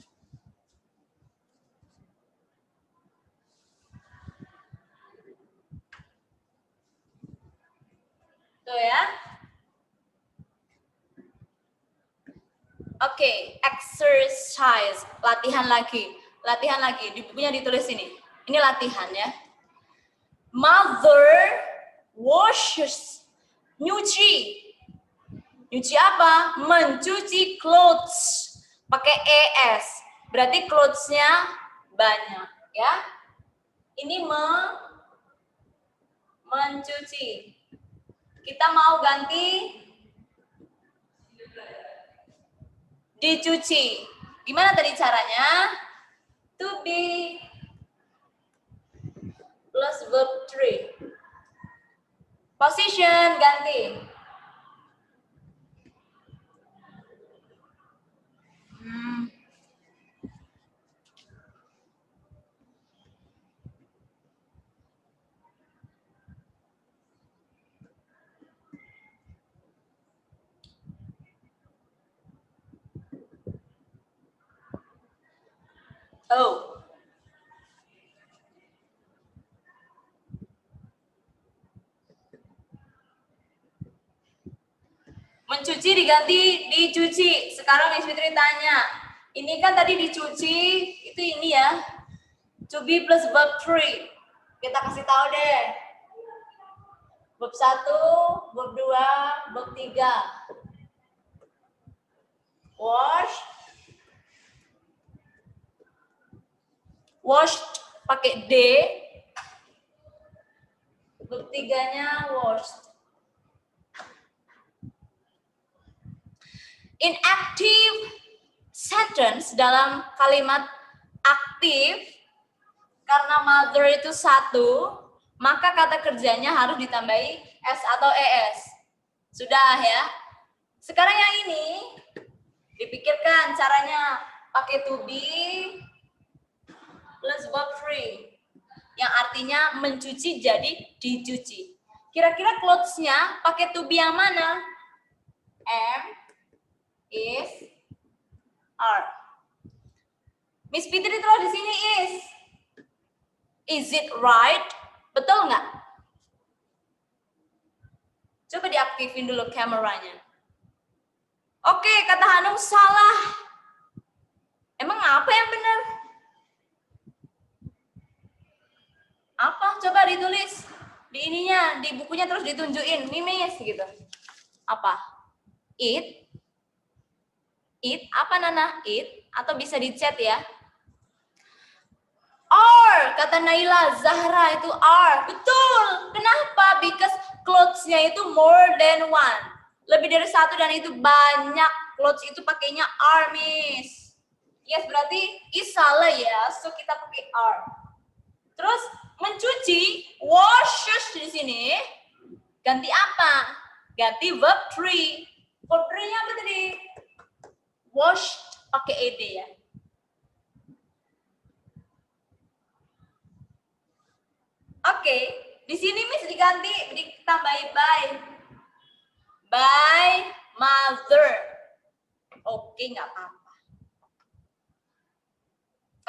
Tuh ya. Oke, exercise, latihan lagi. Latihan lagi, di bukunya ditulis ini. Ini latihan ya. Mother washes, nyuci. Nyuci apa? Mencuci clothes. Pakai ES. Berarti clothes-nya banyak ya. Ini mencuci. Kita mau ganti dicuci. Gimana tadi caranya? To be plus verb 3. Position ganti. Oh. Mencuci diganti dicuci. Sekarang Miss Fitri tanya. Ini kan tadi dicuci, itu ini ya. To be plus verb 3. Kita kasih tahu deh. Verb 1, verb 2, verb 3. Wash. Washed pakai D. Verb 3-nya washed. In active sentence, dalam kalimat aktif, karena mother itu satu, maka kata kerjanya harus ditambahi S atau ES. Sudah ya. Sekarang yang ini, dipikirkan caranya pakai to be plus verb 3. Yang artinya mencuci jadi dicuci. Kira-kira clothes-nya pakai to be yang mana? M, is, are. Miss Fitri terus di sini is. Is it right? Betul nggak? Coba diaktifin dulu kameranya. Oke, kata Hanum salah. Emang apa yang benar? Apa? Coba ditulis di ininya, di bukunya terus ditunjukin. Nih Miss gitu. Apa? It. It apa Nana? It atau bisa di chat ya? Are, kata Naila, Zahra itu are. Betul. Kenapa? Because clothes-nya itu more than one. Lebih dari satu dan itu banyak. Clothes itu pakainya are, Miss. Yes, berarti is salah ya. So kita pakai are. Terus mencuci, washes di sini. Ganti apa? Ganti verb 3. Verb 3-nya apa tadi? Wash pakai ed ya. Oke, di sini Miss diganti, ditambahi by. By mother. Oke, nggak apa-apa.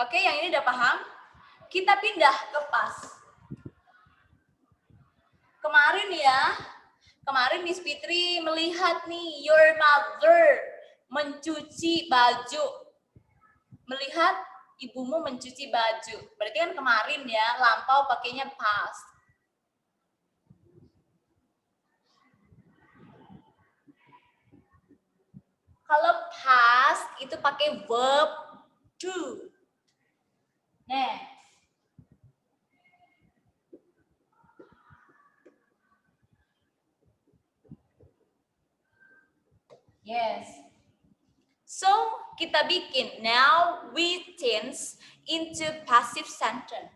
Oke, yang ini udah paham? Kita pindah ke pas. Kemarin Miss Fitri melihat nih, your mother mencuci baju. Melihat ibumu mencuci baju. Berarti kan kemarin ya, lampau pakainya past. Kalau past itu pakai verb to. Next. Yes. So, kita bikin. Now we change into passive sentence.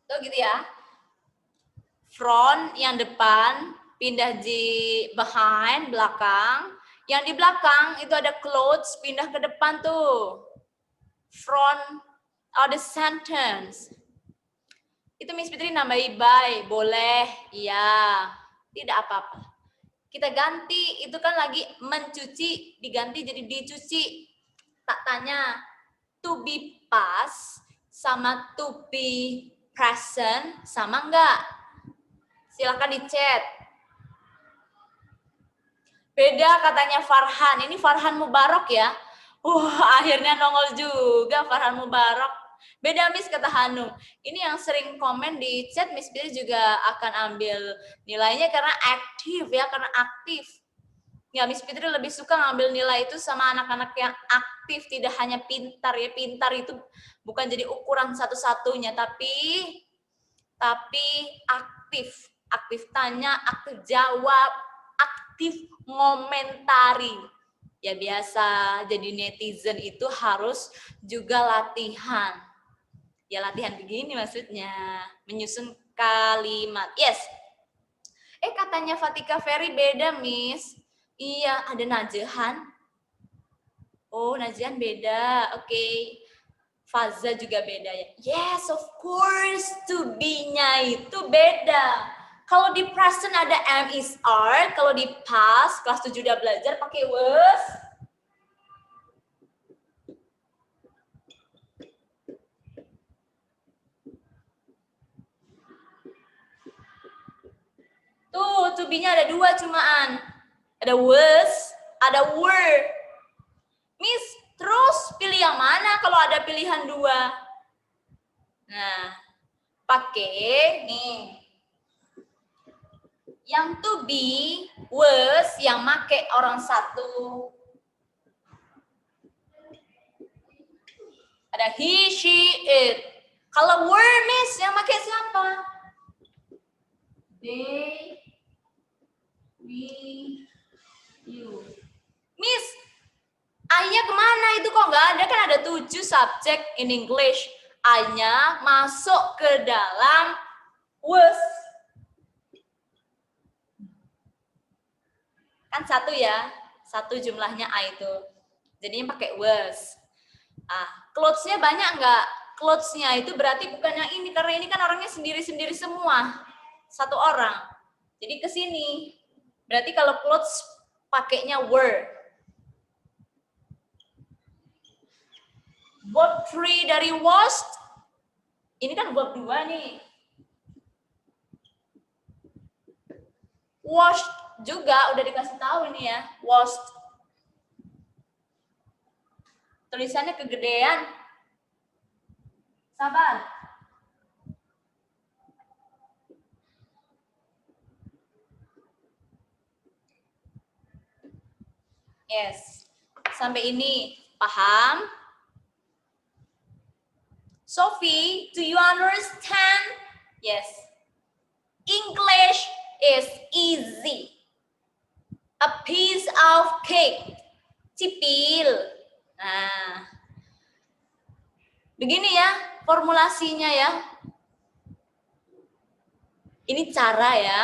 Tuh gitu ya. Front yang depan, pindah di behind, belakang. Yang di belakang itu ada clothes, pindah ke depan tuh. Front of the sentence. Itu Miss Fitri nambahi by, boleh, iya, tidak apa-apa. Kita ganti, itu kan lagi mencuci, diganti jadi dicuci. Tak tanya, to be past sama to be present sama enggak? Silakan di chat. Beda katanya Farhan. Ini Farhan Mubarak ya. Akhirnya nongol juga Farhan Mubarak. Beda Miss kata Hanum. Ini yang sering komen di chat Miss Fitri juga akan ambil nilainya karena aktif ya, karena aktif. Ya Miss Fitri lebih suka ngambil nilai itu sama anak-anak yang aktif, tidak hanya pintar ya. Pintar itu bukan jadi ukuran satu-satunya, tapi aktif. Aktif tanya, aktif jawab, aktif ngomentari. Ya biasa, jadi netizen itu harus juga latihan. Ya latihan begini maksudnya, menyusun kalimat. Yes. Katanya Fatika Ferry beda, Miss. Iya, ada Najehan. Oh, Najehan beda. Oke. Faza juga beda ya. Yes, of course. To be-nya itu beda. Kalau di present ada am is are, kalau di past kelas 7 udah belajar pakai was. Tuh, to be-nya ada dua cumaan. Ada was ada were. Miss, terus pilih yang mana kalau ada pilihan 2? Nah, pakai nih. Yang to be, was, yang make orang satu. Ada he, she, it. Kalau were, Miss, yang make siapa? They, we, you. Miss, I-nya kemana itu kok nggak ada? Kan ada 7 subjek in English. I-nya masuk ke dalam was. Kan 1 ya, 1 jumlahnya I itu. Jadinya pakai was. Clothes-nya banyak nggak? Clothes-nya itu berarti bukan yang ini, karena ini kan orangnya sendiri-sendiri semua. 1 orang. Jadi ke sini. Berarti kalau clothes pakainya were. Verb 3 dari washed. Ini kan verb 2 nih. Washed juga udah dikasih tahu ini ya. Washed. Tulisannya kegedean. Sabar. Yes. Sampai ini paham? Sophie, do you understand? Yes. English is easy. A piece of cake. Cipil. Nah, begini ya formulasinya ya. Ini cara ya.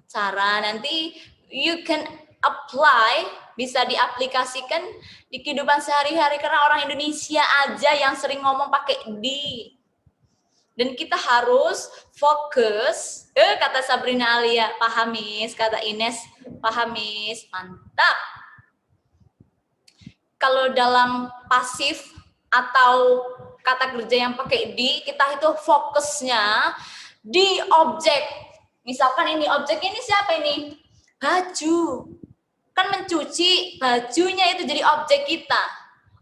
Cara nanti you can apply, bisa diaplikasikan di kehidupan sehari-hari karena orang Indonesia aja yang sering ngomong pakai di. Dan kita harus fokus. Kata Sabrina Alia, paham Miss. Kata Ines, paham Miss. Mantap. Kalau dalam pasif atau kata kerja yang pakai di, kita itu fokusnya di objek. Misalkan ini objeknya ini siapa ini? Baju. Kan mencuci, bajunya itu jadi objek kita.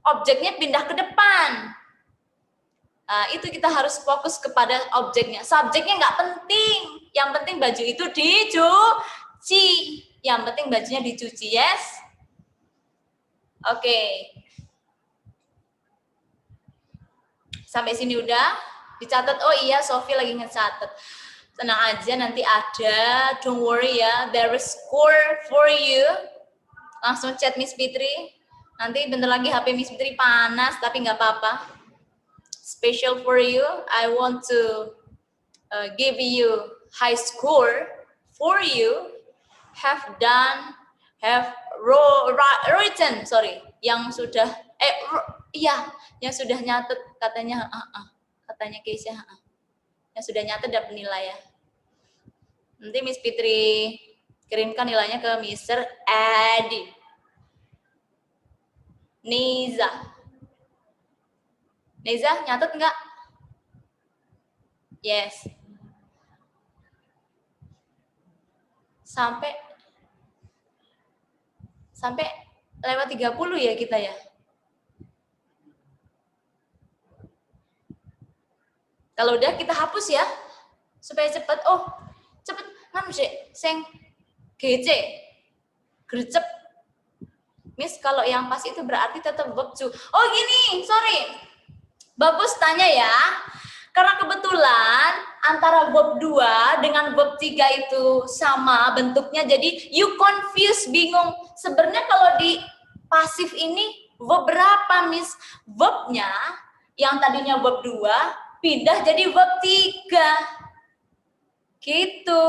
Objeknya pindah ke depan. Nah, itu kita harus fokus kepada objeknya. Subjeknya nggak penting. Yang penting baju itu dicuci. Yang penting bajunya dicuci, yes? Oke. Sampai sini udah dicatat. Oh iya, Sophie lagi ngecatat. Tenang aja, nanti ada. Don't worry ya, there is score for you. Langsung chat Miss Fitri. Nanti bentar lagi HP Miss Fitri panas, tapi nggak apa-apa. Special for you, I want to give you high score for you. Have done, have written, sorry, yang sudah yang sudah nyatet katanya, katanya Keisha, yang sudah nyatet dapat nilai ya. Nanti Miss Fitri kirimkan nilainya ke Mr. Adi. Neza, nyatet nggak? Yes. Sampai lewat 30 ya kita ya. Kalau udah kita hapus ya. Supaya cepat. Oh, cepet nganu sih, sing GC. Gercep. Miss, kalau yang pas itu berarti tetap verb to. Oh gini, sorry. Bagus tanya ya. Karena kebetulan antara verb 2 dengan verb 3 itu sama bentuknya, jadi you confuse, bingung. Sebenarnya kalau di pasif ini verb berapa, Miss? Verbnya yang tadinya verb 2 pindah jadi verb 3. Gitu.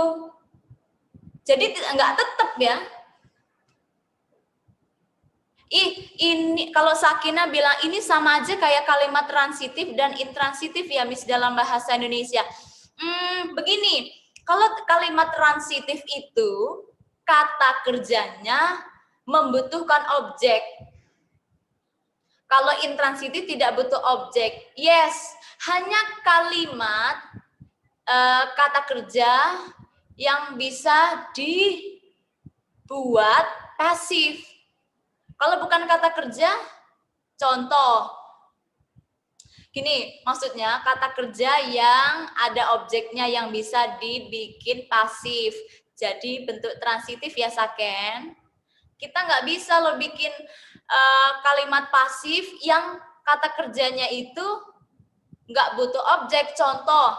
Jadi enggak tetap ya. Ini kalau Sakina bilang ini sama aja kayak kalimat transitif dan intransitif ya Miss dalam bahasa Indonesia. Begini, kalau kalimat transitif itu kata kerjanya membutuhkan objek. Kalau intransitif tidak butuh objek. Yes, hanya kalimat kata kerja yang bisa dibuat pasif. Kalau bukan kata kerja, contoh. Gini, maksudnya kata kerja yang ada objeknya yang bisa dibikin pasif. Jadi bentuk transitif ya, Saken. Kita nggak bisa loh bikin kalimat pasif yang kata kerjanya itu nggak butuh objek. Contoh,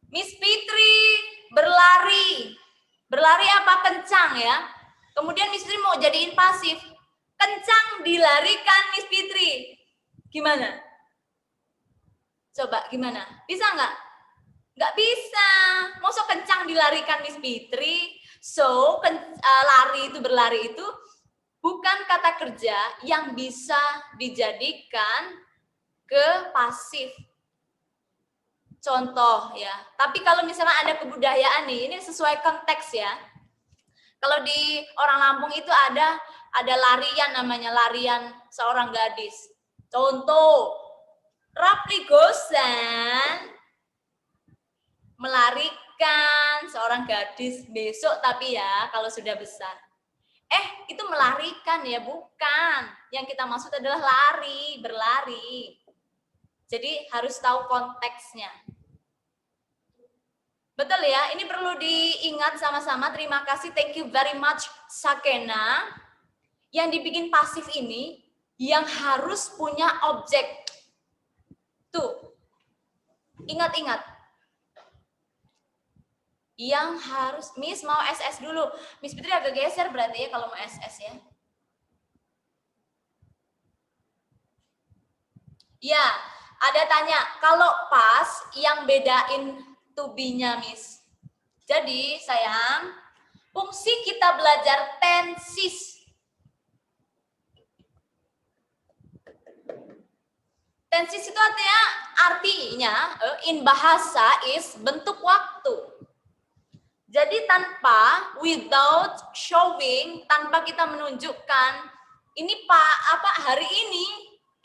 Miss Fitri berlari. Berlari apa? Kencang ya. Kemudian Miss Fitri mau jadiin pasif. Kencang dilarikan Miss Fitri. Gimana? Coba gimana? Bisa nggak? Nggak bisa. Masa kencang dilarikan Miss Fitri? So, lari itu, berlari itu bukan kata kerja yang bisa dijadikan ke pasif. Contoh ya. Tapi kalau misalnya ada kebudayaan nih, ini sesuai konteks ya. Kalau di orang Lampung itu ada larian, namanya larian seorang gadis. Contoh, Rapli Gosan melarikan seorang gadis besok, tapi ya kalau sudah besar. Itu melarikan ya, bukan. Yang kita maksud adalah lari, berlari. Jadi harus tahu konteksnya. Betul ya, ini perlu diingat sama-sama. Terima kasih, thank you very much Sakena. Yang dibikin pasif ini yang harus punya objek. Tuh, ingat-ingat. Yang harus, Miss mau SS dulu. Miss Fitri agak geser berarti ya kalau mau SS ya. Ya, ada tanya, kalau pas yang bedain to be-nya, Miss. Jadi, sayang, fungsi kita belajar tenses. Tenses itu artinya in bahasa is bentuk waktu. Jadi tanpa, without showing, tanpa kita menunjukkan, ini hari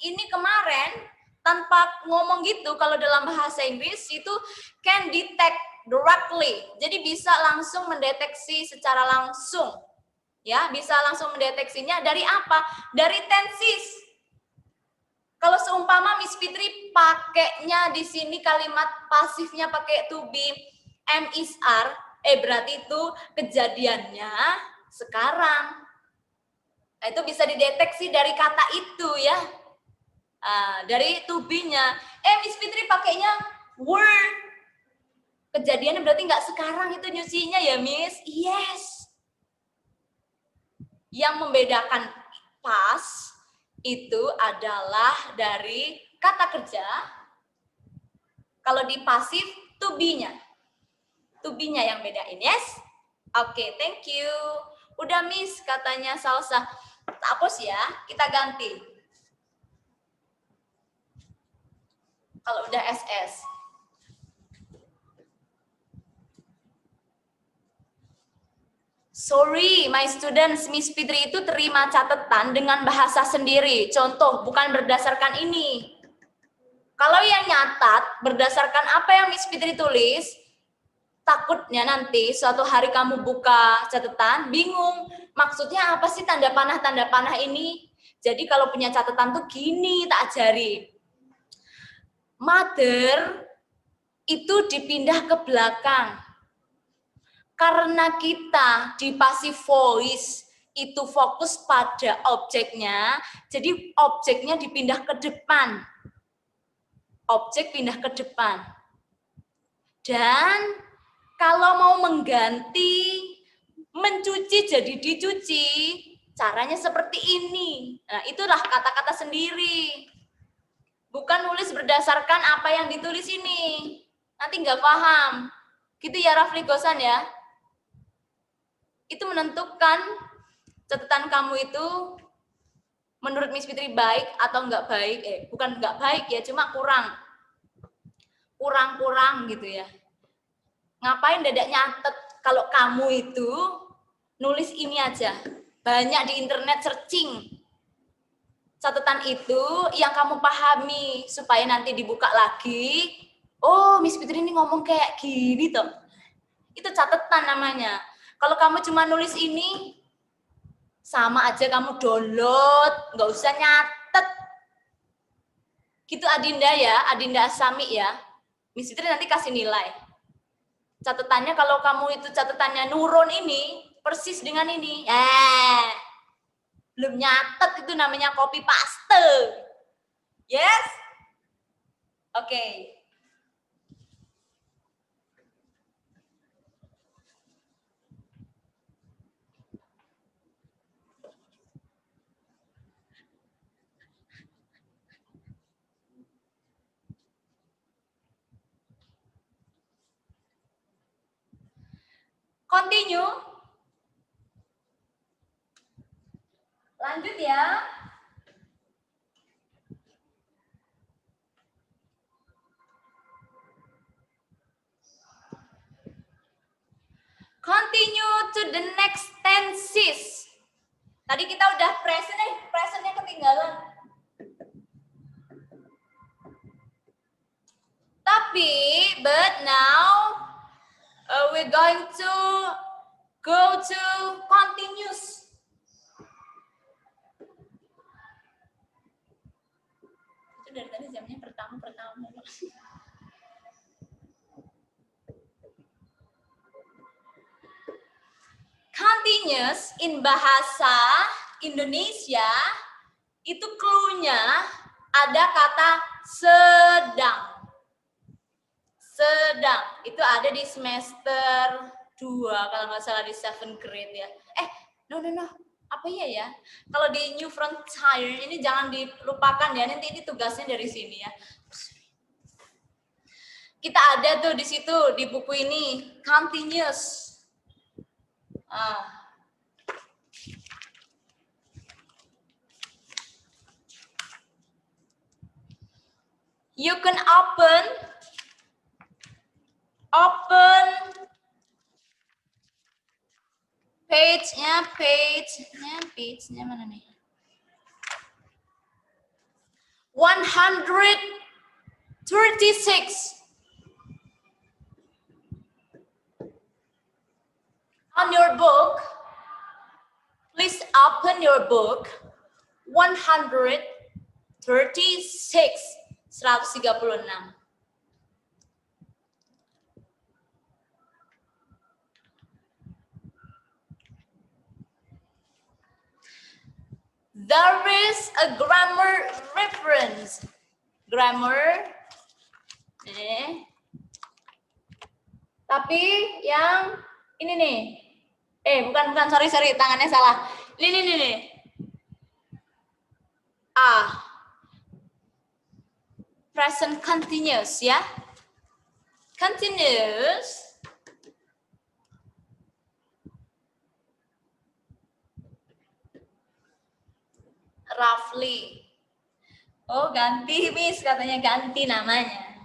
ini kemarin, tanpa ngomong gitu, kalau dalam bahasa Inggris itu can detect directly. Jadi bisa langsung mendeteksi secara langsung. Ya, bisa langsung mendeteksinya dari apa? Dari tenses. Kalau seumpama Miss Fitri pakainya di sini kalimat pasifnya pakai to be, am is are, berarti itu kejadiannya sekarang. Nah, itu bisa dideteksi dari kata itu ya. Dari to be-nya. Miss Fitri pakainya were. Kejadiannya berarti nggak sekarang itu nyucinya ya, Miss? Yes. Yang membedakan pas itu adalah dari kata kerja. Kalau di pasif, to be-nya. To be-nya yang bedain, yes? Oke, thank you. Udah, Miss, katanya Salsa. Hapus ya, kita ganti. Kalau udah SS. Sorry, my students, Miss Fitri itu terima catatan dengan bahasa sendiri. Contoh, bukan berdasarkan ini. Kalau yang nyatat, berdasarkan apa yang Miss Fitri tulis, takutnya nanti suatu hari kamu buka catatan, bingung. Maksudnya apa sih tanda panah ini? Jadi kalau punya catatan tuh gini, tak ajari. Mother itu dipindah ke belakang. Karena kita di passive voice itu fokus pada objeknya, jadi objeknya dipindah ke depan. Objek pindah ke depan. Dan kalau mau mengganti, mencuci jadi dicuci, caranya seperti ini. Nah, itulah kata-kata sendiri. Bukan nulis berdasarkan apa yang ditulis ini. Nanti nggak paham. Gitu ya, Rafli Gosan ya. Itu menentukan catatan kamu itu menurut Miss Fitri baik atau nggak baik. Bukan nggak baik ya, cuma kurang gitu ya. Ngapain dadak nyatet kalau kamu itu nulis ini aja. Banyak di internet searching. Catatan itu yang kamu pahami supaya nanti dibuka lagi. Oh, Miss Fitri ini ngomong kayak gini toh. Itu catatan namanya. Kalau kamu cuma nulis ini, Sama aja kamu download, nggak usah nyatet. Gitu Adinda ya, Adinda Asami ya. Miss Fitri nanti kasih nilai. Catatannya kalau kamu itu catatannya nurun ini, persis dengan ini. Belum nyatet itu namanya copy paste. Yes? Oke. Continue. Lanjut ya. Continue to the next tenses. Tadi kita udah presentnya ketinggalan. Tapi, but now we're going to go to continuous. Itu dari tadi jamnya pertama. Continuous in bahasa Indonesia itu clue-nya ada kata sedang. Sedang itu ada di semester 2 kalau nggak salah di 7th grade ya. No. Apa ya? Kalau di New Frontier ini jangan dilupakan ya. Nanti ini tugasnya dari sini ya. Kita ada tuh di situ di buku ini continuous. You can open page-nya mana nih? 136. On your book, please open your book 136. There is a grammar reference. Grammar. Tapi yang ini nih. Bukan, sorry, tangannya salah. Ini. Present continuous ya. Continuous. Roughly. Oh, ganti, Miss. Katanya ganti namanya.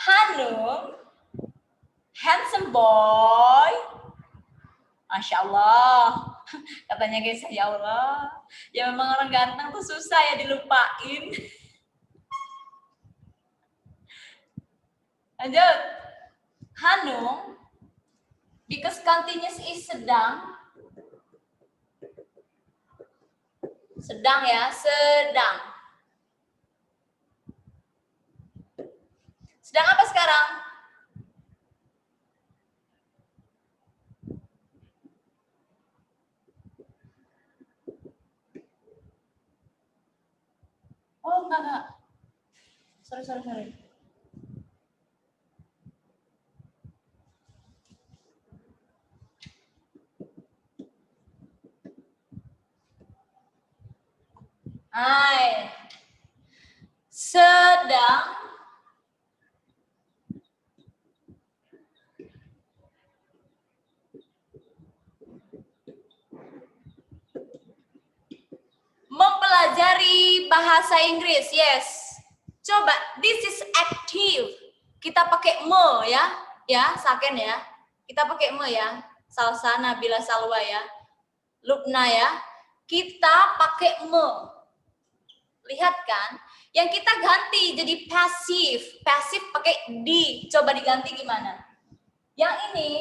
Hanum, handsome boy. Masya Allah. Katanya guys, ya Allah. Ya memang orang ganteng tuh susah ya dilupain. Lanjut. Hanum, because continuous is sedang. Sedang ya, sedang. Sedang apa sekarang? Oh, enggak. Sorry. Sedang mempelajari bahasa Inggris. Yes. Coba, this is active. Kita pakai me ya. Ya, Saken ya. Kita pakai me ya. Salsa, Nabila, Salwa ya. Lubna ya. Kita pakai me. Lihat kan? Yang kita ganti jadi pasif. Pasif pakai di. Coba diganti gimana? Yang ini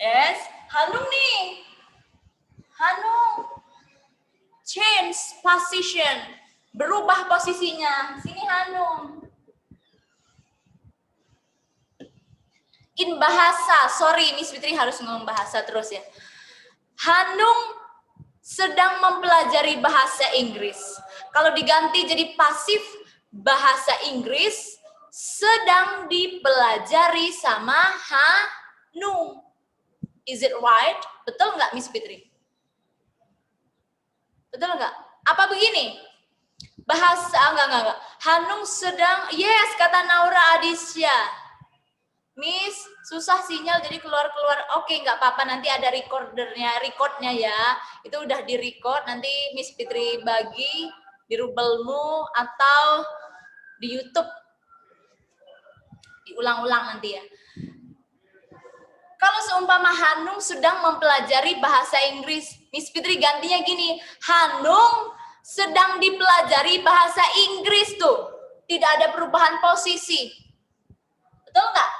yes, Hanung nih. Hanung change position. Berubah posisinya. Sini Hanung. In bahasa, sorry Miss Fitri harus ngomong bahasa terus ya. Hanung sedang mempelajari bahasa Inggris. Kalau diganti jadi pasif, bahasa Inggris sedang dipelajari sama Hanung. Is it right? Betul nggak Miss Fitri? Betul nggak? Apa begini? Bahasa, enggak. Hanung sedang, yes kata Naura Adisya. Miss, susah sinyal jadi keluar-keluar. Oke, nggak apa-apa, nanti ada recordnya ya. Itu udah di-record, nanti Miss Fitri bagi di Rubelmu atau di YouTube. Diulang-ulang nanti ya. Kalau seumpama Hanung sedang mempelajari bahasa Inggris, Miss Fitri gantinya gini, Hanung sedang dipelajari bahasa Inggris tuh. Tidak ada perubahan posisi. Betul nggak?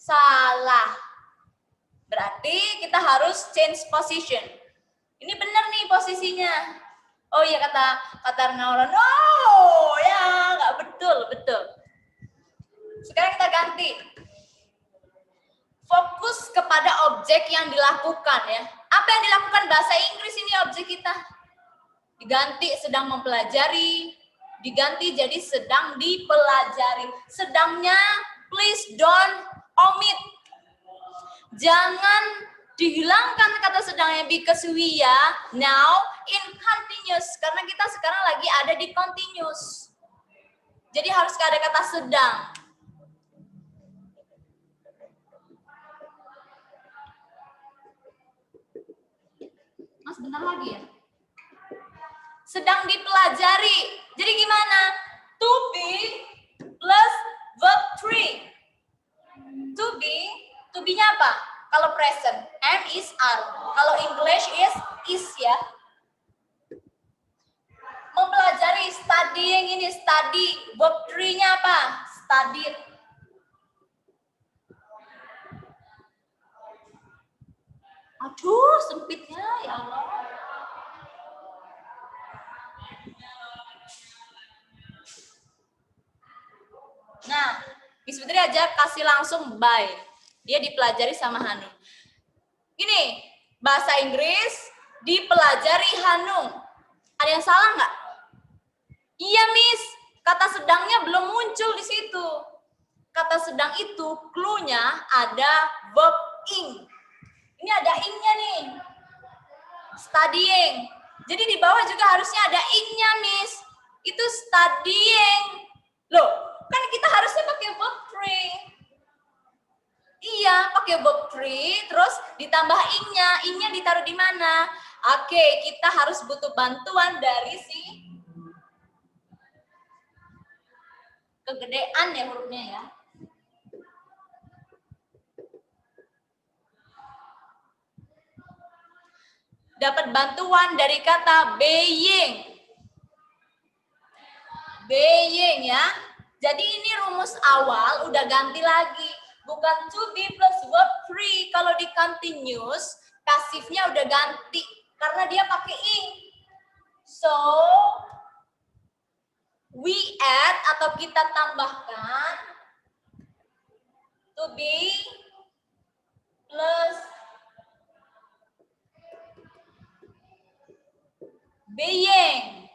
Salah. Berarti kita harus change position. Ini benar nih posisinya. Oh iya kata Naura, no ya nggak betul. Sekarang kita ganti. Fokus kepada objek yang dilakukan ya. Apa yang dilakukan bahasa Inggris ini objek kita? Diganti sedang mempelajari, diganti jadi sedang dipelajari. Sedangnya please don't omit. Jangan dihilangkan kata sedangnya because we are now in continuous. Karena kita sekarang lagi ada di continuous. Jadi harus ada kata sedang. Mas benar lagi ya? Sedang dipelajari. Jadi gimana? To be plus verb 3. To be-nya apa? Kalau present, am is are. Kalau English is ya. Mempelajari, studying ini study. Verb 3-nya apa? Studied. Aduh, sempitnya ya Allah. Nah, Miss Fitri aja kasih langsung by. Dia dipelajari sama Hanung. Gini, bahasa Inggris dipelajari Hanung. Ada yang salah nggak? Iya, Miss. Kata sedangnya belum muncul di situ. Kata sedang itu clue-nya ada verb ing. Ini ada ing-nya nih. Studying. Jadi di bawah juga harusnya ada ing-nya, Miss. Itu studying. Loh, kan kita harusnya pakai verb 3. Iya, pakai verb 3, terus ditambah ing-nya. Ing-nya ditaruh di mana? Oke, kita harus butuh bantuan dari si kegedean ya hurufnya ya. Dapat bantuan dari kata being. Being ya. Jadi ini rumus awal udah ganti lagi. Bukan to be plus verb 3. Kalau di continuous, pasifnya udah ganti. Karena dia pakai ing. So, we add atau kita tambahkan to be plus being.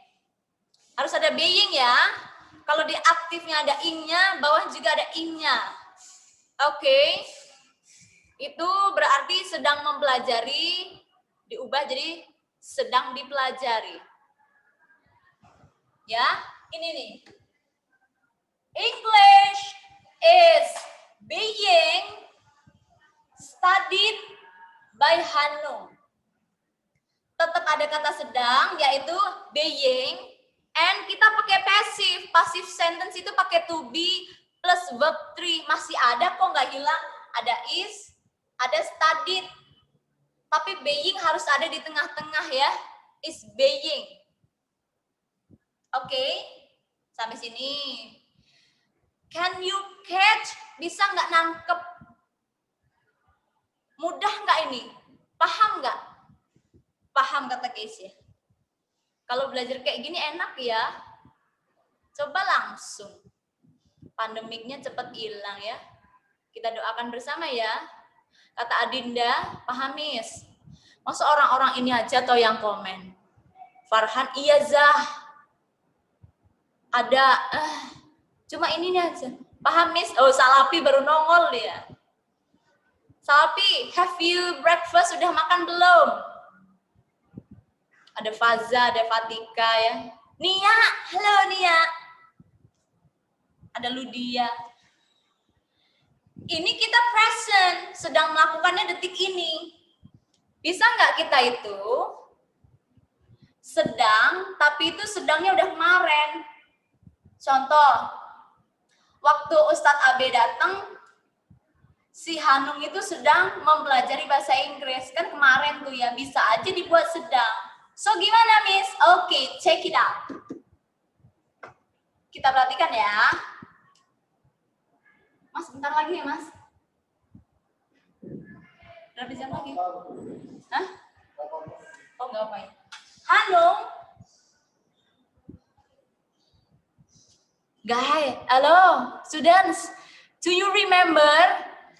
Harus ada being ya. Kalau di aktifnya ada ing-nya, bawah juga ada ing-nya. Oke. Itu berarti sedang mempelajari diubah jadi sedang dipelajari. Ya, ini nih. English is being studied by Hanung. Tetap ada kata sedang yaitu being, and kita pakai passive. Passive sentence itu pakai to be plus verb 3 masih ada kok, nggak hilang. Ada is, ada studied. Tapi being harus ada di tengah-tengah ya. Is being. Oke, sampai sini. Can you catch? Bisa nggak nangkep? Mudah nggak ini? Paham nggak? Paham kata Casey ya? Kalau belajar kayak gini enak ya. Coba langsung. Pandemiknya cepat hilang ya. Kita doakan bersama ya. Kata Adinda, pahamis. Masa orang-orang ini aja toh yang komen. Farhan, iya Zah. Ada, cuma ini aja. Pahamis, oh Salapi baru nongol ya. Salapi, have you breakfast? Sudah makan belum? Ada Faza, ada Fatika ya. Nia, halo Nia. Ada Ludia. Ini kita present, sedang melakukannya detik ini. Bisa nggak kita itu sedang, tapi itu sedangnya udah kemarin. Contoh, waktu Ustadz Abe datang, si Hanung itu sedang mempelajari bahasa Inggris. Kan kemarin tuh ya, bisa aja dibuat sedang. So gimana Miss? Oke, check it out. Kita perhatikan ya. Mas, bentar lagi ya Mas. Berapa jam lagi? Hah? Oh enggak apa ya. Hanung. Guys, halo, students. Do you remember?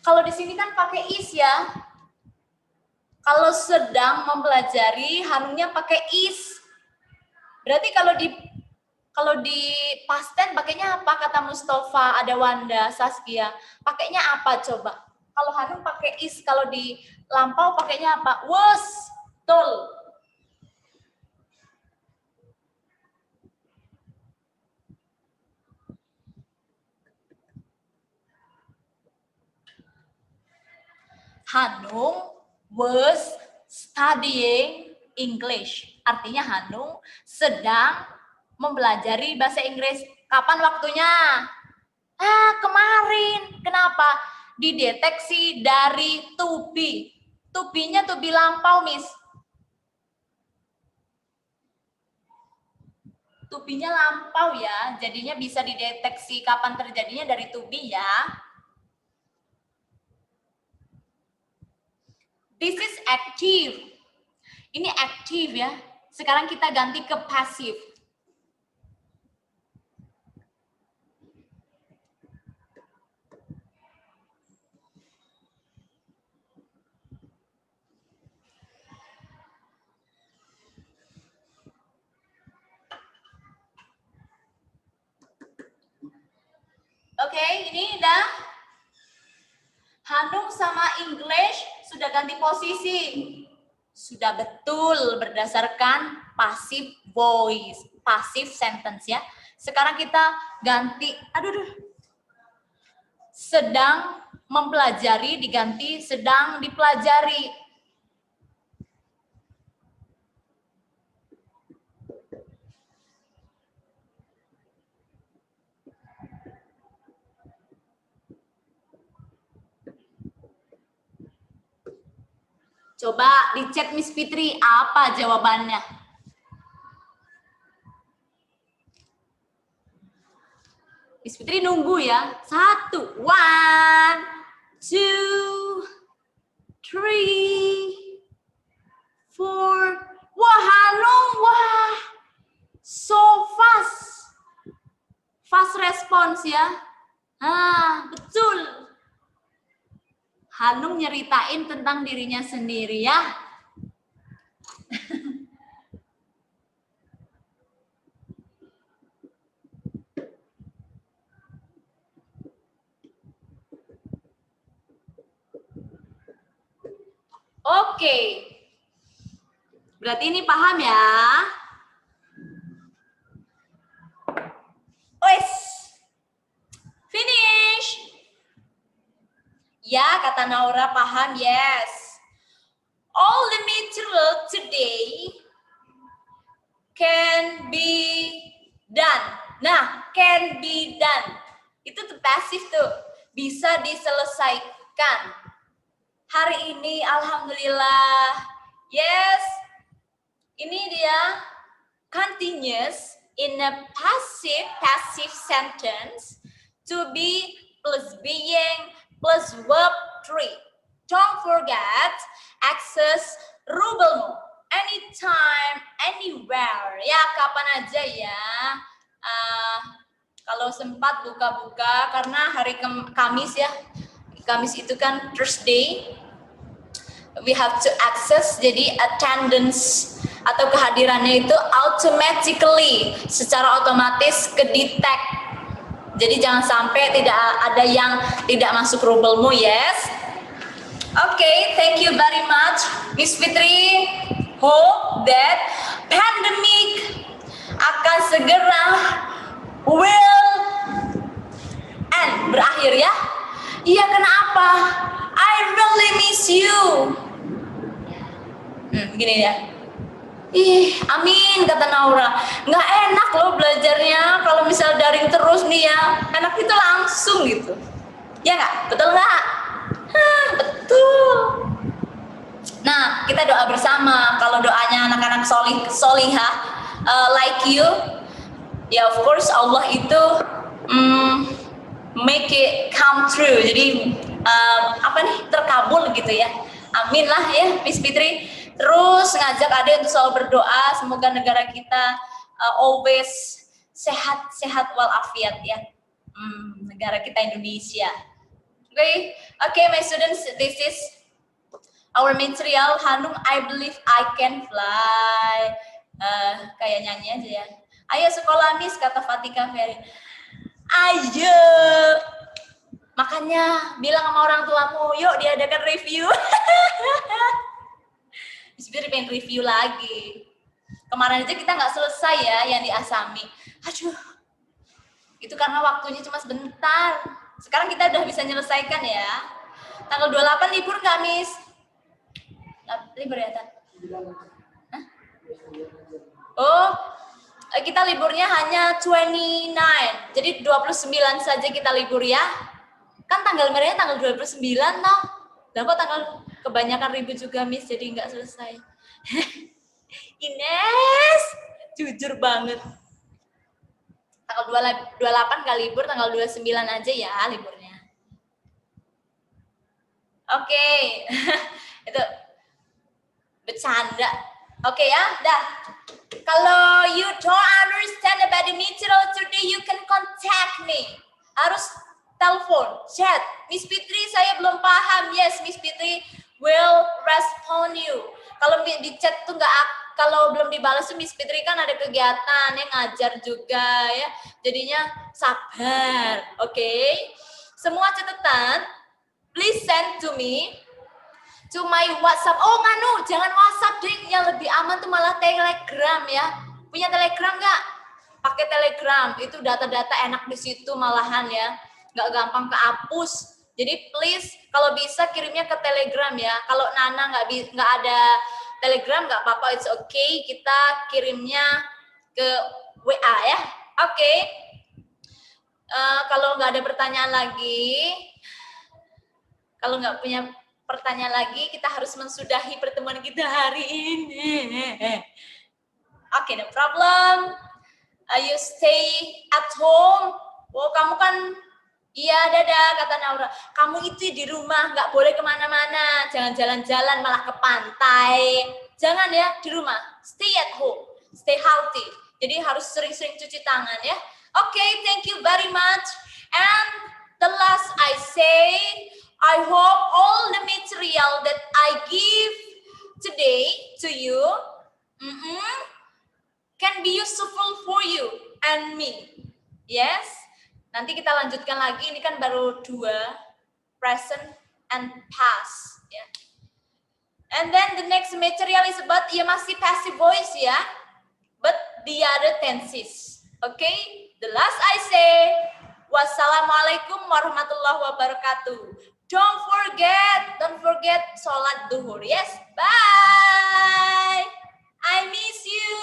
Kalau di sini kan pakai is ya. Kalau sedang mempelajari, Hanungnya pakai is. Berarti kalau di past tense pakainya apa? Kata Mustafa, ada Wanda, Saskia. Pakainya apa coba? Kalau Hanung pakai is, kalau di lampau pakainya apa? Was, tol. Hanung was studying English. Artinya Hanung sedang mempelajari bahasa Inggris. Kapan waktunya? Kemarin. Kenapa? Dideteksi dari to be. To be-nya to be lampau, Miss. To be-nya lampau ya. Jadinya bisa dideteksi kapan terjadinya dari to be ya. This is active. Ini active ya. Sekarang kita ganti ke passive. Oke, ini udah. Hanung sama English sudah ganti posisi. Sudah betul berdasarkan passive voice, passive sentence ya. Sekarang kita ganti, sedang mempelajari diganti sedang dipelajari. Coba di chat Miss Fitri, apa jawabannya? Miss Fitri nunggu ya. 1, 1, 2, 3, 4. Wah, Hanung, wah. So fast. Fast response ya. Betul. Hanung nyeritain tentang dirinya sendiri ya. Oke. Berarti ini paham ya? Wes. Finish. Ya, kata Naura paham, yes. All the material today can be done. Nah, can be done. Itu tuh passive tuh, bisa diselesaikan. Hari ini alhamdulillah, yes, ini dia continuous in a passive sentence to be plus being plus verb 3. Don't forget access rubelmu anytime, anywhere. Ya, kapan aja ya. Kalau sempat buka-buka karena hari Kamis ya. Kamis itu kan Thursday. We have to access, jadi attendance atau kehadirannya itu automatically, secara otomatis ke detect. Jadi jangan sampai tidak ada yang tidak masuk rubelmu, yes. Okay, thank you very much, Miss Fitri. Hope that pandemic akan segera will end, berakhir ya. Iya, kenapa? I really miss you. Gini ya. Ih, amin kata Naura. Nggak enak loh belajarnya kalau misal daring terus nih ya. Enak itu langsung gitu. Ya nggak? Betul nggak? Betul. Nah, kita doa bersama. Kalau doanya anak-anak solihah like you, ya of course Allah itu make it come true. Jadi terkabul gitu ya. Amin lah ya, Miss Fitri. Terus ngajak adik untuk selalu berdoa semoga negara kita always sehat walafiat ya. Negara kita Indonesia. Okay, my students, this is our material. Hanum, I believe I can fly. Kayak nyanyi aja ya. Ayo sekolah Miss, kata Fatika Ferry. Ayo. Makanya bilang sama orang tuamu, yuk diadakan review. Sebenarnya pengen review lagi. Kemarin aja kita nggak selesai ya yang di Asami. Aduh, itu karena waktunya cuma sebentar. Sekarang kita udah bisa menyelesaikan ya. Tanggal 28 libur nggak, Miss? Libur ya, Tan? Hah? Oh, kita liburnya hanya 29. Jadi 29 saja kita libur ya. Kan tanggal merahnya tanggal 29 toh. Dan kok tanggal kebanyakan ribu juga, Miss, jadi nggak selesai. Ines, jujur banget. Tanggal 28 nggak libur, tanggal 29 aja ya liburnya. Oke. Itu bercanda. Oke ya, dah. Kalau you don't understand about the material today, you can contact me. Harus telepon, chat. Miss Fitri, saya belum paham. Yes, Miss Fitri will respond you. Kalau di chat tuh kalau belum dibalas tuh Miss Fitri kan ada kegiatan yang ngajar juga ya. Jadinya sabar, oke? Semua catatan, please send to me, to my WhatsApp. Oh nganu, jangan WhatsApp deh, yang lebih aman tuh malah Telegram ya. Punya Telegram nggak? Pakai Telegram, itu data-data enak di situ malahan ya. Nggak gampang kehapus. Jadi please kalau bisa kirimnya ke Telegram ya. Kalau Nana nggak ada Telegram nggak apa-apa, it's okay. Kita kirimnya ke WA ya. Oke. Kalau nggak ada pertanyaan lagi, kalau nggak punya pertanyaan lagi, kita harus mensudahi pertemuan kita hari ini. Oke, no problem. You stay at home. Oh, kamu kan. Iya, dadah, kata Naura. Kamu itu di rumah, nggak boleh kemana-mana. Jangan jalan-jalan, malah ke pantai. Jangan ya, di rumah. Stay at home. Stay healthy. Jadi harus sering-sering cuci tangan ya. Okay, thank you very much. And the last I say, I hope all the material that I give today to you can be useful for you and me. Yes? Nanti kita lanjutkan lagi, ini kan baru 2, present and past. Ya. And then the next material is about, ya masih passive voice ya, but the other tenses. Okay? The last I say, wassalamualaikum warahmatullahi wabarakatuh. Don't forget sholat duhur. Yes, bye. I miss you.